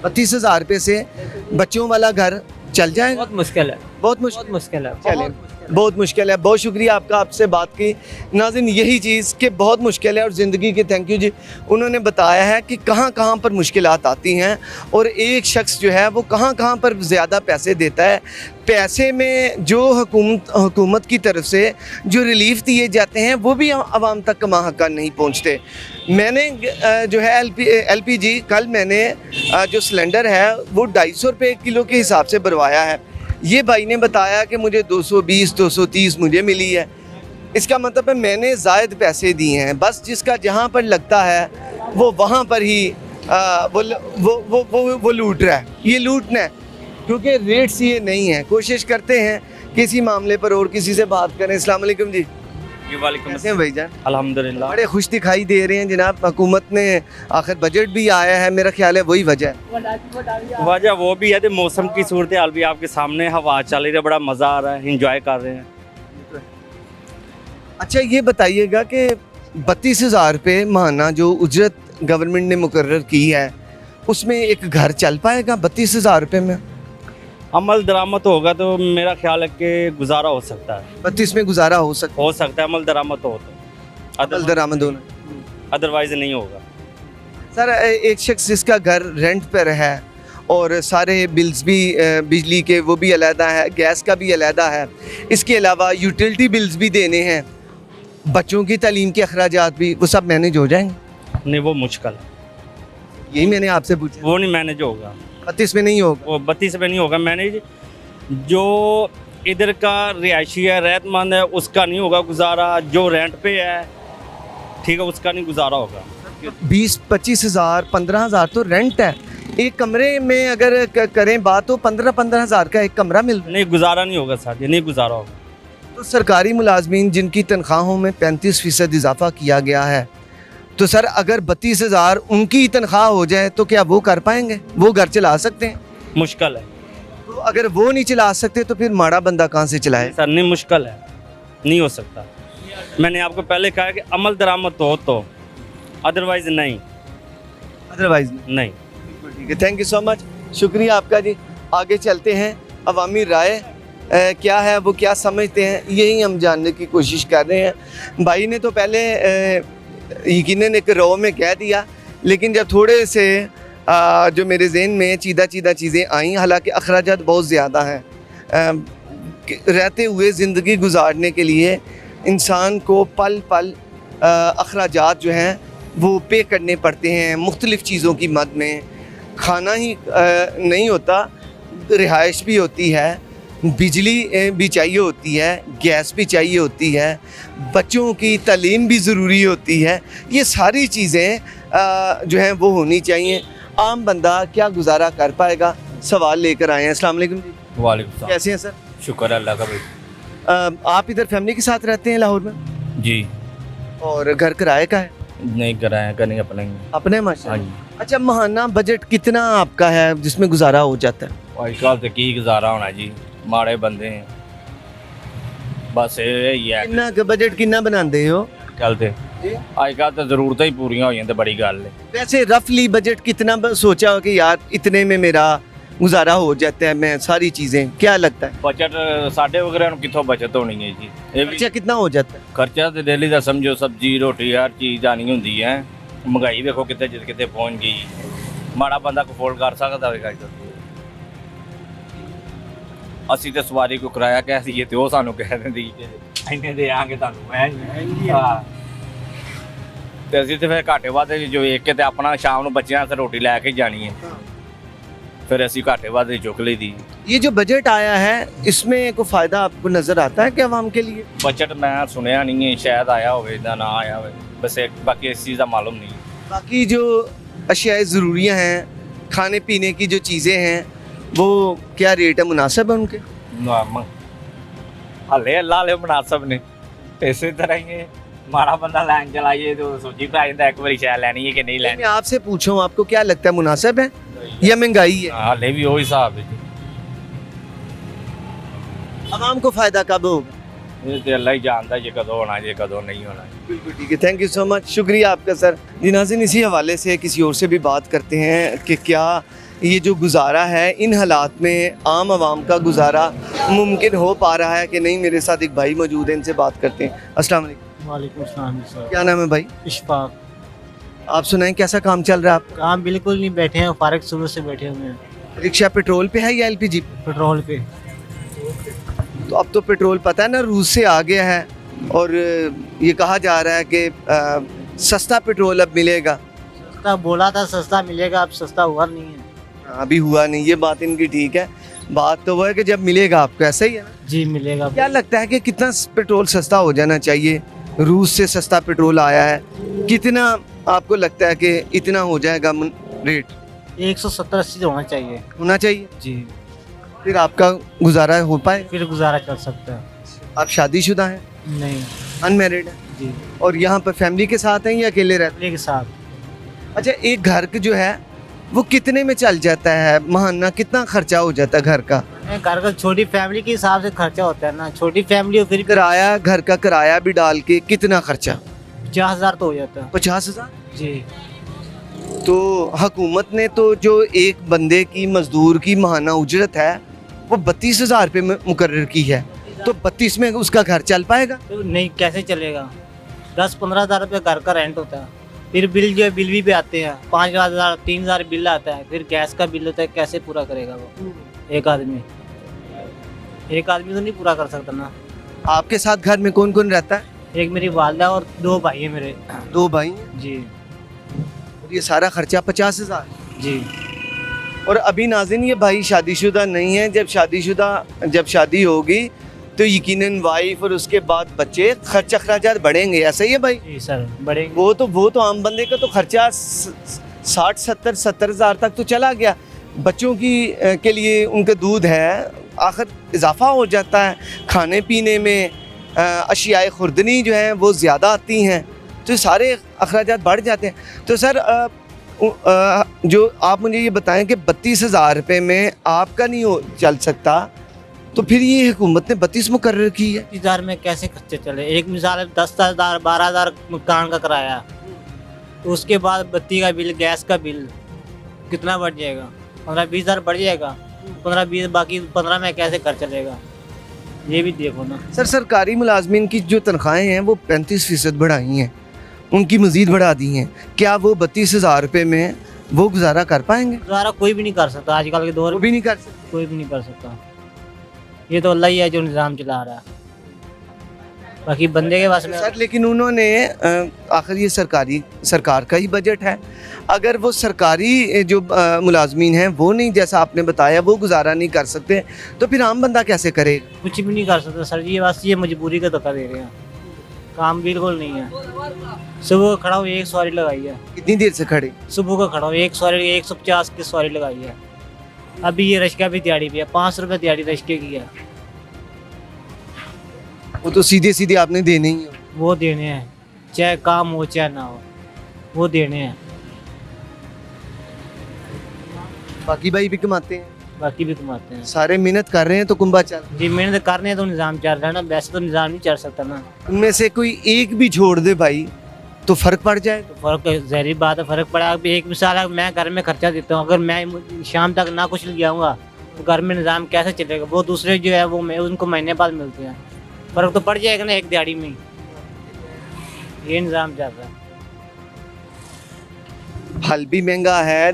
D: 32 हज़ार रुपये से बच्चों वाला घर चल जाएगा?
H: बहुत मुश्किल है,
D: बहुत मुश्किल है। चलें, बहुत मुश्किल है। बहुत शुक्रिया आपका, आपसे बात की। नाज़रीन, यही चीज़ कि बहुत मुश्किल है, और ज़िंदगी के थैंक यू जी, उन्होंने बताया है कि कहाँ कहाँ पर मुश्किलात आती हैं, और एक शख्स जो है वो कहाँ कहाँ पर ज़्यादा पैसे देता है। पैसे में जो हुकूमत की तरफ से जो रिलीफ दिए जाते हैं वो भी आवाम तक कमा हक़ नहीं पहुँचते। मैंने जो है LPG कल मैंने जो सिलेंडर है वो 250 रुपये किलो के हिसाब से भरवाया है। ये भाई ने बताया कि मुझे 220 230 मुझे मिली है। इसका मतलब है मैंने ज़ायद पैसे दिए हैं, बस जिसका जहाँ पर लगता है वो वहाँ पर ही वो लूट रहा है। ये लूटना है, क्योंकि रेट्स ये नहीं है। कोशिश करते हैं किसी मामले पर और किसी से बात करें। अस्सलाम वालेकुम जी।
F: वालेकुम
D: कैसे हैं भाईजान?
F: अल्हम्दुलिल्लाह।
D: बड़े खुश दिखाई दे रहे हैं जनाब। हुकूमत ने आखिर बजट भी आया है, मेरा ख्याल है वही वजह है।
F: वजह वो भी है कि मौसम की सूरत हाल भी आपके सामने, हवा चल रही है, बड़ा मज़ा आ रहा है, इंजॉय कर रहे हैं।
D: अच्छा ये बताइएगा कि 32,000 रुपये माहाना जो उजरत गवर्नमेंट ने मुकर्रर की है उसमें एक घर चल पाएगा 32,000 रुपये में?
F: अमल दरामद होगा तो मेरा ख्याल है कि गुजारा हो सकता है।
D: 32 में गुजारा हो सकता
F: है अमल दरामद हो तो,
D: है दरामद होना।
F: अदरवाइज नहीं होगा।
D: सर एक शख्स जिसका घर रेंट पर है और सारे बिल्स भी बिजली के वो भी अलहदा है, गैस का भी अलहदा है, इसके अलावा यूटिलिटी बिल्स भी देने हैं, बच्चों की तालीम के अखराजात भी, वो सब मैनेज हो जाएंगे?
F: नहीं, वो मुश्किल है।
D: यही मैंने आपसे पूछा।
F: वो नहीं मैनेज होगा,
D: 32 में नहीं होगा।
F: वो 32 में नहीं होगा मैनेज। जो इधर का रिहायशी है, रहतमंद है, उसका नहीं होगा गुजारा। जो रेंट पे है, ठीक है, उसका नहीं गुजारा होगा।
D: 20-25 हज़ार 15 हज़ार तो रेंट है। एक कमरे में अगर करें बात तो 15-15 हज़ार का एक कमरा मिल रहा है।
F: नहीं, गुजारा नहीं होगा साथ, ये नहीं गुजारा होगा।
D: तो सरकारी मुलाजमीन जिनकी तनख्वाहों में 35% इजाफा किया गया है, तो सर अगर 32,000 उनकी तनख्वाह हो जाए तो क्या वो कर पाएंगे? वो घर चला सकते हैं?
F: मुश्किल है।
D: तो अगर वो नहीं चला सकते तो फिर माड़ा बंदा कहाँ से चलाए?
F: सर नहीं, मुश्किल है, नहीं हो सकता। मैंने आपको पहले कहा कि अमल दरामद तो अदरवाइज नहीं।
D: अदरवाइज
F: नहीं।
D: ठीक है, थैंक यू सो मच, शुक्रिया आपका जी। आगे चलते हैं, अवामी राय क्या है, वो क्या समझते हैं, यही हम जानने की कोशिश कर रहे हैं। भाई ने तो पहले यकीनन एक रो में कह दिया, लेकिन जब थोड़े से जो मेरे जहन में चीदा चीज़ें आई, हालांकि अखराजात बहुत ज़्यादा हैं, रहते हुए ज़िंदगी गुजारने के लिए इंसान को पल पल अखराजात जो हैं वो पे करने पड़ते हैं मुख्तलिफ़ चीज़ों की मद में। खाना ही नहीं होता, रिहाइश भी होती है, बिजली भी चाहिए होती है, गैस भी चाहिए होती है, बच्चों की तालीम भी ज़रूरी होती है। ये सारी चीज़ें जो हैं वो होनी चाहिए। आम बंदा क्या गुजारा कर पाएगा? सवाल लेकर आए हैं। अस्सलाम वालेकुम जी।
E: वालेकुम सलाम।
D: कैसे हैं सर?
E: शुक्र अल्लाह का भाई।
D: आप इधर फैमिली के साथ रहते हैं लाहौर में?
E: जी
D: और घर किराए का है?
E: नहीं कराया करने अपने
D: अपने
E: हाँ
D: माशा।
E: जी।
D: अच्छा, महाना बजट कितना आपका है जिसमें गुजारा हो जाता है?
E: आजकल तो की गुजारा होना जी, माड़े बंदे हैं, बस यही है।
D: कितना बजट कितना बनाते हो?
E: गल ते अजकल तो जरूरतां ही पूरियां हो जाए, बड़ी गल है।
D: वैसे रफली बजट कितना सोचा हो कि यार इतने में मेरा गुजारा हो जाता है, मैं सारी चीज़ें, क्या लगता है?
E: बचत साढ़े वगैरह कितों बचत होनी है जी? ये भी
D: खर्चा कितना हो जाता है?
E: खर्चा तो डेली का समझो, सब्जी रोटी हर चीज़ आनी होंगी है। महंगाई देखो कितने कितने पहुँच गई, माड़ा बंदा को अफोर्ड कर सकता है। असी तो सवारी को किराया कह सी तो सानू कह देंदी इन्ने देंगे तो असी तो फिर घाटे वादे जो वेख के अपना शाम को बच्चों से रोटी लैके जानी है, फिर असी घाटे वादे चुक ली दी।
D: ये जो बजट आया है इसमें कोई फ़ायदा आपको नज़र आता है कि आवाम के लिए?
E: बजट मैं सुनया नहीं है, शायद आया हो ना आया हो, बस एक बाकी इस चीज़ का मालूम नहीं।
D: बाकी जो अशियाए ज़रूरियाँ हैं, खाने पीने की जो चीज़ें हैं, वो क्या रेट है, मुनासिब है उनके?
E: हले अल्लाह ले मुनासिब ने, इस तरह ही माड़ा बंदा लैन चलाइए तो सोची पै जाता एक बार शायद लैनी है कि नहीं लैनी।
D: मैं आपसे पूछूं, आपको क्या लगता है, मुनासिब है या महंगाई है?
E: हले भी वही हिसाब है।
D: आवाम को फ़ायदा कब होगा?
E: ये तो अल्लाह ही जानता है ये कदों होना है, ये कदों नहीं होना है।
D: बिल्कुल ठीक है, थैंक यू सो मच, शुक्रिया आपका सर। जी नाज़रीन, इसी हवाले से किसी और से भी बात करते हैं कि क्या ये जो गुजारा है इन हालात में आम आवाम का गुजारा मुमकिन हो पा रहा है कि नहीं। मेरे साथ एक भाई मौजूद हैं, इनसे बात करते हैं। अस्सलाम वालेकुम।
G: वालेकुम सलाम सर।
D: क्या नाम है भाई?
G: इशफाक।
D: आप सुनाएं, कैसा काम चल रहा है आपका?
G: काम बिल्कुल नहीं, बैठे हैं, फारग सुबह से बैठे हुए हैं।
D: रिक्शा पेट्रोल पे है या एलपीजी?
G: पेट्रोल पे।
D: तो अब तो पेट्रोल पता है ना रूस से आ गया है, और ये कहा जा रहा है कि सस्ता पेट्रोल अब मिलेगा।
G: सस्ता बोला था सस्ता मिलेगा, अब सस्ता हुआ नहीं है।
D: अभी हुआ नहीं, ये बात इनकी ठीक है। बात तो वो है कि जब मिलेगा आपको, ऐसा ही है ना?
G: जी मिलेगा।
D: क्या लगता है कि कितना पेट्रोल सस्ता हो जाना चाहिए? रूस से सस्ता पेट्रोल आया है, कितना आपको लगता है कि इतना हो जाएगा रेट?
G: 170-80 होना चाहिए।
D: होना चाहिए
G: जी,
D: फिर आपका गुजारा हो पाए।
G: फिर गुजारा कर सकते हैं।
D: आप शादीशुदा हैं?
G: नहीं।
D: अनमैरिड हैं?
G: जी,
D: और यहाँ पर फैमिली के साथ हैं या अकेले रहते
G: फैमिली के साथ।
D: हैं? अच्छा, एक घर का जो है वो कितने में चल जाता है? महाना कितना खर्चा हो जाता है घर का?
G: घर का छोटी फैमिली के हिसाब से खर्चा होता है ना, छोटी फैमिली हो फिर
D: किराया, घर का किराया भी डाल के कितना खर्चा?
G: 50,000 तो हो जाता है
D: 50,000?
G: जी।
D: तो हुकूमत ने तो जो एक बंदे की मजदूर की माहाना उजरत है वो 32,000 रुपये में मुकर्रर की है, तो 32 में उसका घर चल पाएगा?
G: तो नहीं, कैसे चलेगा? 10-15 हज़ार रुपये घर का रेंट होता है, फिर बिल जो है बिल भी आते हैं, 5,000 3,000 बिल आता है, फिर गैस का बिल होता है, कैसे पूरा करेगा वो एक आदमी? एक आदमी तो नहीं पूरा कर सकता ना।
D: आपके साथ घर में कौन कौन रहता है?
G: एक मेरी वालदा और 2 भाई हैं मेरे।
D: 2 भाई हैं?
G: जी
D: और ये सारा खर्चा 50,000?
G: जी।
D: और अभी नाज़रीन ये भाई शादीशुदा नहीं है, जब शादी होगी तो यकीनन वाइफ और उसके बाद बच्चे खर्च अखराजात बढ़ेंगे, ऐसा ही है भाई?
G: जी सर, बड़े
D: वो तो आम बंदे का तो खर्चा 60-70 हज़ार तक तो चला गया। बच्चों की के लिए उनका दूध है, आखिर इजाफा हो जाता है, खाने पीने में अशियाए खुर्दनी जो हैं वो ज़्यादा आती हैं, तो सारे अखराजात बढ़ जाते हैं। तो सर जो आप मुझे ये बताएं कि 32,000 रुपये में आपका नहीं चल सकता, तो फिर ये हुकूमत ने 32 मुकर्रर की है।
G: 30,000 में कैसे खर्चे चले? एक मिसाल है 10,000 12,000 मकान का किराया, तो उसके बाद बत्ती का बिल, गैस का बिल कितना बढ़ जाएगा? 15-20 हज़ार बढ़ जाएगा। 15-20 बाकी 15 में कैसे घर चलेगा? ये भी देखो ना
D: सर। सरकारी मुलाजमीन की जो तनख्वाहें हैं वो 35% बढ़ाई हैं, उनकी मज़ीद बढ़ा दी हैं, क्या वो 32,000 रुपये में वो गुजारा कर पाएंगे?
G: गुजारा कोई भी नहीं कर सकता आजकल के दौर
D: वो
G: में,
D: भी नहीं कर सकते।
G: कोई भी नहीं कर सकता। ये तो अल्लाह ही है जो निज़ाम चला रहा है, बाकी बंदे के पास में।
D: सर लेकिन उन्होंने आखिर ये सरकार का ही बजट है, अगर वो सरकारी जो मुलाजमीन हैं वो नहीं, जैसा आपने बताया, वो गुजारा नहीं कर सकते, तो फिर आम बंदा कैसे करे?
G: कुछ भी नहीं कर सकता सर जी, बस ये मजबूरी का धक्का दे रहे हैं, काम बिल्कुल नहीं है। सुबह खड़ा हो 1 सवारी लगाई है,
D: कितनी देर से खड़े?
G: सुबह का खड़ा हो 1 सवारी 150 की सवारी लगाई है। अभी ये रश्का भी दिहाड़ी भी है, 5 रुपये दिहाड़ी रश्के की है,
D: वो तो सीधे सीधे आपने देने ही है।
G: वो देने हैं, चाहे काम हो चाहे ना हो, वो देने हैं।
D: बाकी भाई भी कमाते हैं,
G: बाकी भी कमाते हैं।
D: सारे मेहनत कर रहे हैं तो कुंभा चल।
G: जी मेहनत करने हैं तो निज़ाम चल रहा है ना, वैसे तो निज़ाम नहीं चल सकता ना।
D: उनमें से कोई एक भी छोड़ दे भाई तो फ़र्क पड़ जाए।
G: तो फ़र्क ज़ाहिर बात है, फ़र्क पड़ा। अभी एक मिसाल है, मैं घर में खर्चा देता हूँ, अगर मैं शाम तक ना कुछ ले आऊँगा तो घर में निज़ाम कैसे चलेगा? वो दूसरे जो है वो उनको महीने बाद मिलते हैं, फ़र्क तो पड़ जाएगा ना एक दिहाड़ी में। ये निज़ाम चल रहा है।
D: फल भी महंगा है,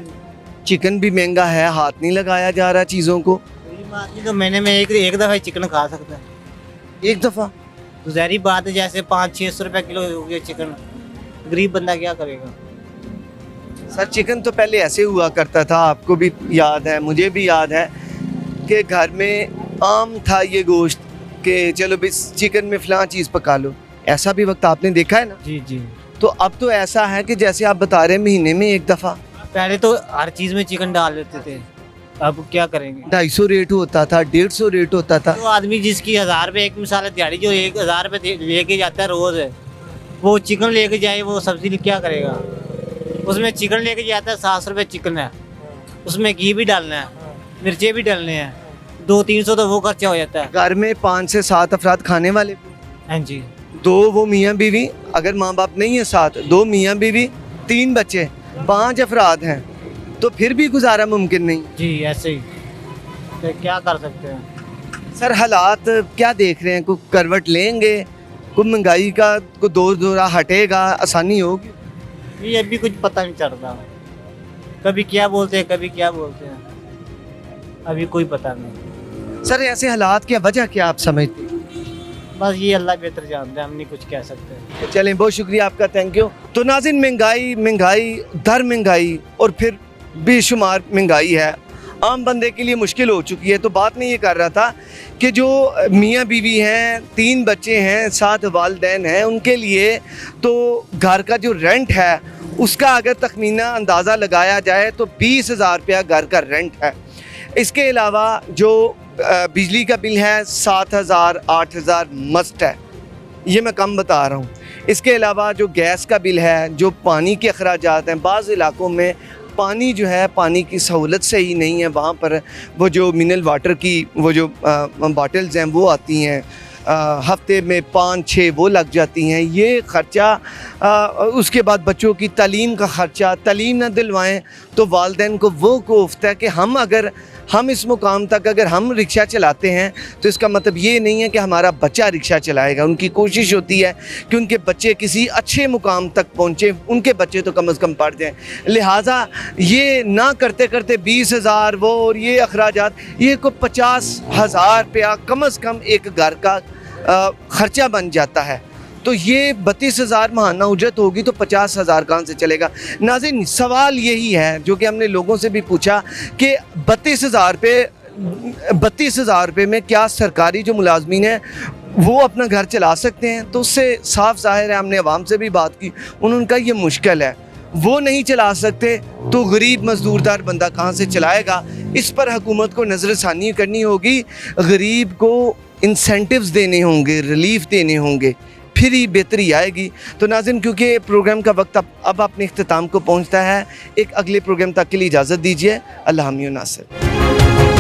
D: चिकन भी महंगा है, हाथ नहीं लगाया जा रहा चीज़ों को।
G: गरीब आदमी तो महीने में एक दफ़ा चिकन खा सकता है,
D: एक दफ़ा
G: तो ज़ाहिर बात है, जैसे 500-600 रुपये किलो हो गया चिकन, गरीब बंदा क्या करेगा?
D: सर चिकन तो पहले ऐसे हुआ करता था, आपको भी याद है, मुझे भी याद है कि घर में आम था ये गोश्त कि चलो भी चिकन में फ़लाँ चीज़ पका लो, ऐसा भी वक्त आपने देखा है ना?
G: जी जी।
D: तो अब तो ऐसा है कि जैसे आप बता रहे हैं महीने में एक दफ़ा।
G: पहले तो हर चीज़ में चिकन डाल देते थे, अब क्या करेंगे?
D: 250 रेट होता था, 150 रेट होता था।
G: तो आदमी जिसकी 1000 रुपये एक मिसाल है दिहाड़ी, जो 1000 रुपये लेके जाता है रोज़, वो चिकन लेके जाए, वो सब्जी क्या करेगा? उसमें चिकन लेके जाता है, 700 रुपये चिकन है, उसमें घी भी डालना है, मिर्चे भी डालने हैं, 200-300 तो वो खर्चा हो जाता है।
D: घर में 5 से 7 अफराद खाने वाले,
G: हाँ जी।
D: 2 वो मियाँ बीवी, अगर माँ बाप नहीं है साथ, 2 मियाँ बीवी, 3 बच्चे, 5 अफराद हैं, तो फिर भी गुजारा मुमकिन नहीं।
G: जी ऐसे ही, तो क्या कर सकते हैं?
D: सर हालात क्या देख रहे हैं? कोई करवट लेंगे? कोई महंगाई का कोई दौर दौरा हटेगा, आसानी होगी?
G: ये अभी कुछ पता नहीं चल रहा, कभी क्या बोलते हैं कभी क्या बोलते हैं, अभी कोई पता नहीं।
D: सर ऐसे हालात की वजह क्या आप समझते हैं?
G: बस ये अल्लाह बेहतर जानता है, हम नहीं कुछ कह सकते।
D: तो चलें, बहुत शुक्रिया आपका, थैंक यू। तो नाज़रीन, महंगाई दर महंगाई और फिर बेशुमार महंगाई है, आम बंदे के लिए मुश्किल हो चुकी है। तो बात मैं ये कर रहा था कि जो मियाँ बीवी हैं, 3 बच्चे हैं, 7 वालिदैन हैं, उनके लिए तो घर का जो रेंट है उसका अगर तखमीना अंदाज़ा लगाया जाए तो 20,000 रुपया घर का रेंट है। इसके अलावा जो बिजली का बिल है 7,000 8,000 मस्ट है, ये मैं कम बता रहा हूँ। इसके अलावा जो गैस का बिल है, जो पानी के अखराजात हैं, बाज़ इलाकों में पानी जो है, पानी की सहूलत सही नहीं है, वहाँ पर वो जो मिनरल वाटर की वो जो बॉटल्स हैं वो आती हैं, हफ्ते में 5-6 वो लग जाती हैं, ये ख़र्चा, उसके बाद बच्चों की तालीम का ख़र्चा, तालीम ना दिलवाएं तो वालिदैन को वो कोफ्त है कि हम इस मुकाम तक अगर हम रिक्शा चलाते हैं तो इसका मतलब ये नहीं है कि हमारा बच्चा रिक्शा चलाएगा। उनकी कोशिश होती है कि उनके बच्चे किसी अच्छे मुकाम तक पहुँचे, उनके बच्चे तो कम से कम पढ़ जाएँ। लिहाजा ये ना करते करते 20,000 वो और ये अखराजात, ये को 50,000 रुपया कम से कम एक घर का ख़र्चा बन जाता है। तो ये 32,000 माहाना उजरत होगी तो 50,000 कहाँ से चलेगा। नाज़रीन, सवाल यही है जो कि हमने लोगों से भी पूछा कि 32,000 रुपये में क्या सरकारी जो मुलाजमीन हैं वो अपना घर चला सकते हैं? तो उससे साफ ज़ाहिर है, हमने अवाम से भी बात की, उन्होंने कहा ये मुश्किल है, वो नहीं चला सकते तो गरीब मजदूरदार बंदा कहाँ से चलाएगा। इस पर हुकूमत को नज़रसानी करनी होगी, गरीब को इंसेंटिव्स देने होंगे, रिलीफ देने होंगे, फिर ही बेहतरी आएगी। तो नाज़रीन, क्योंकि प्रोग्राम का वक्त अब अपने इख्तिताम को पहुंचता है, एक अगले प्रोग्राम तक के लिए इजाज़त दीजिए। अल्लाह हामिद नासिर।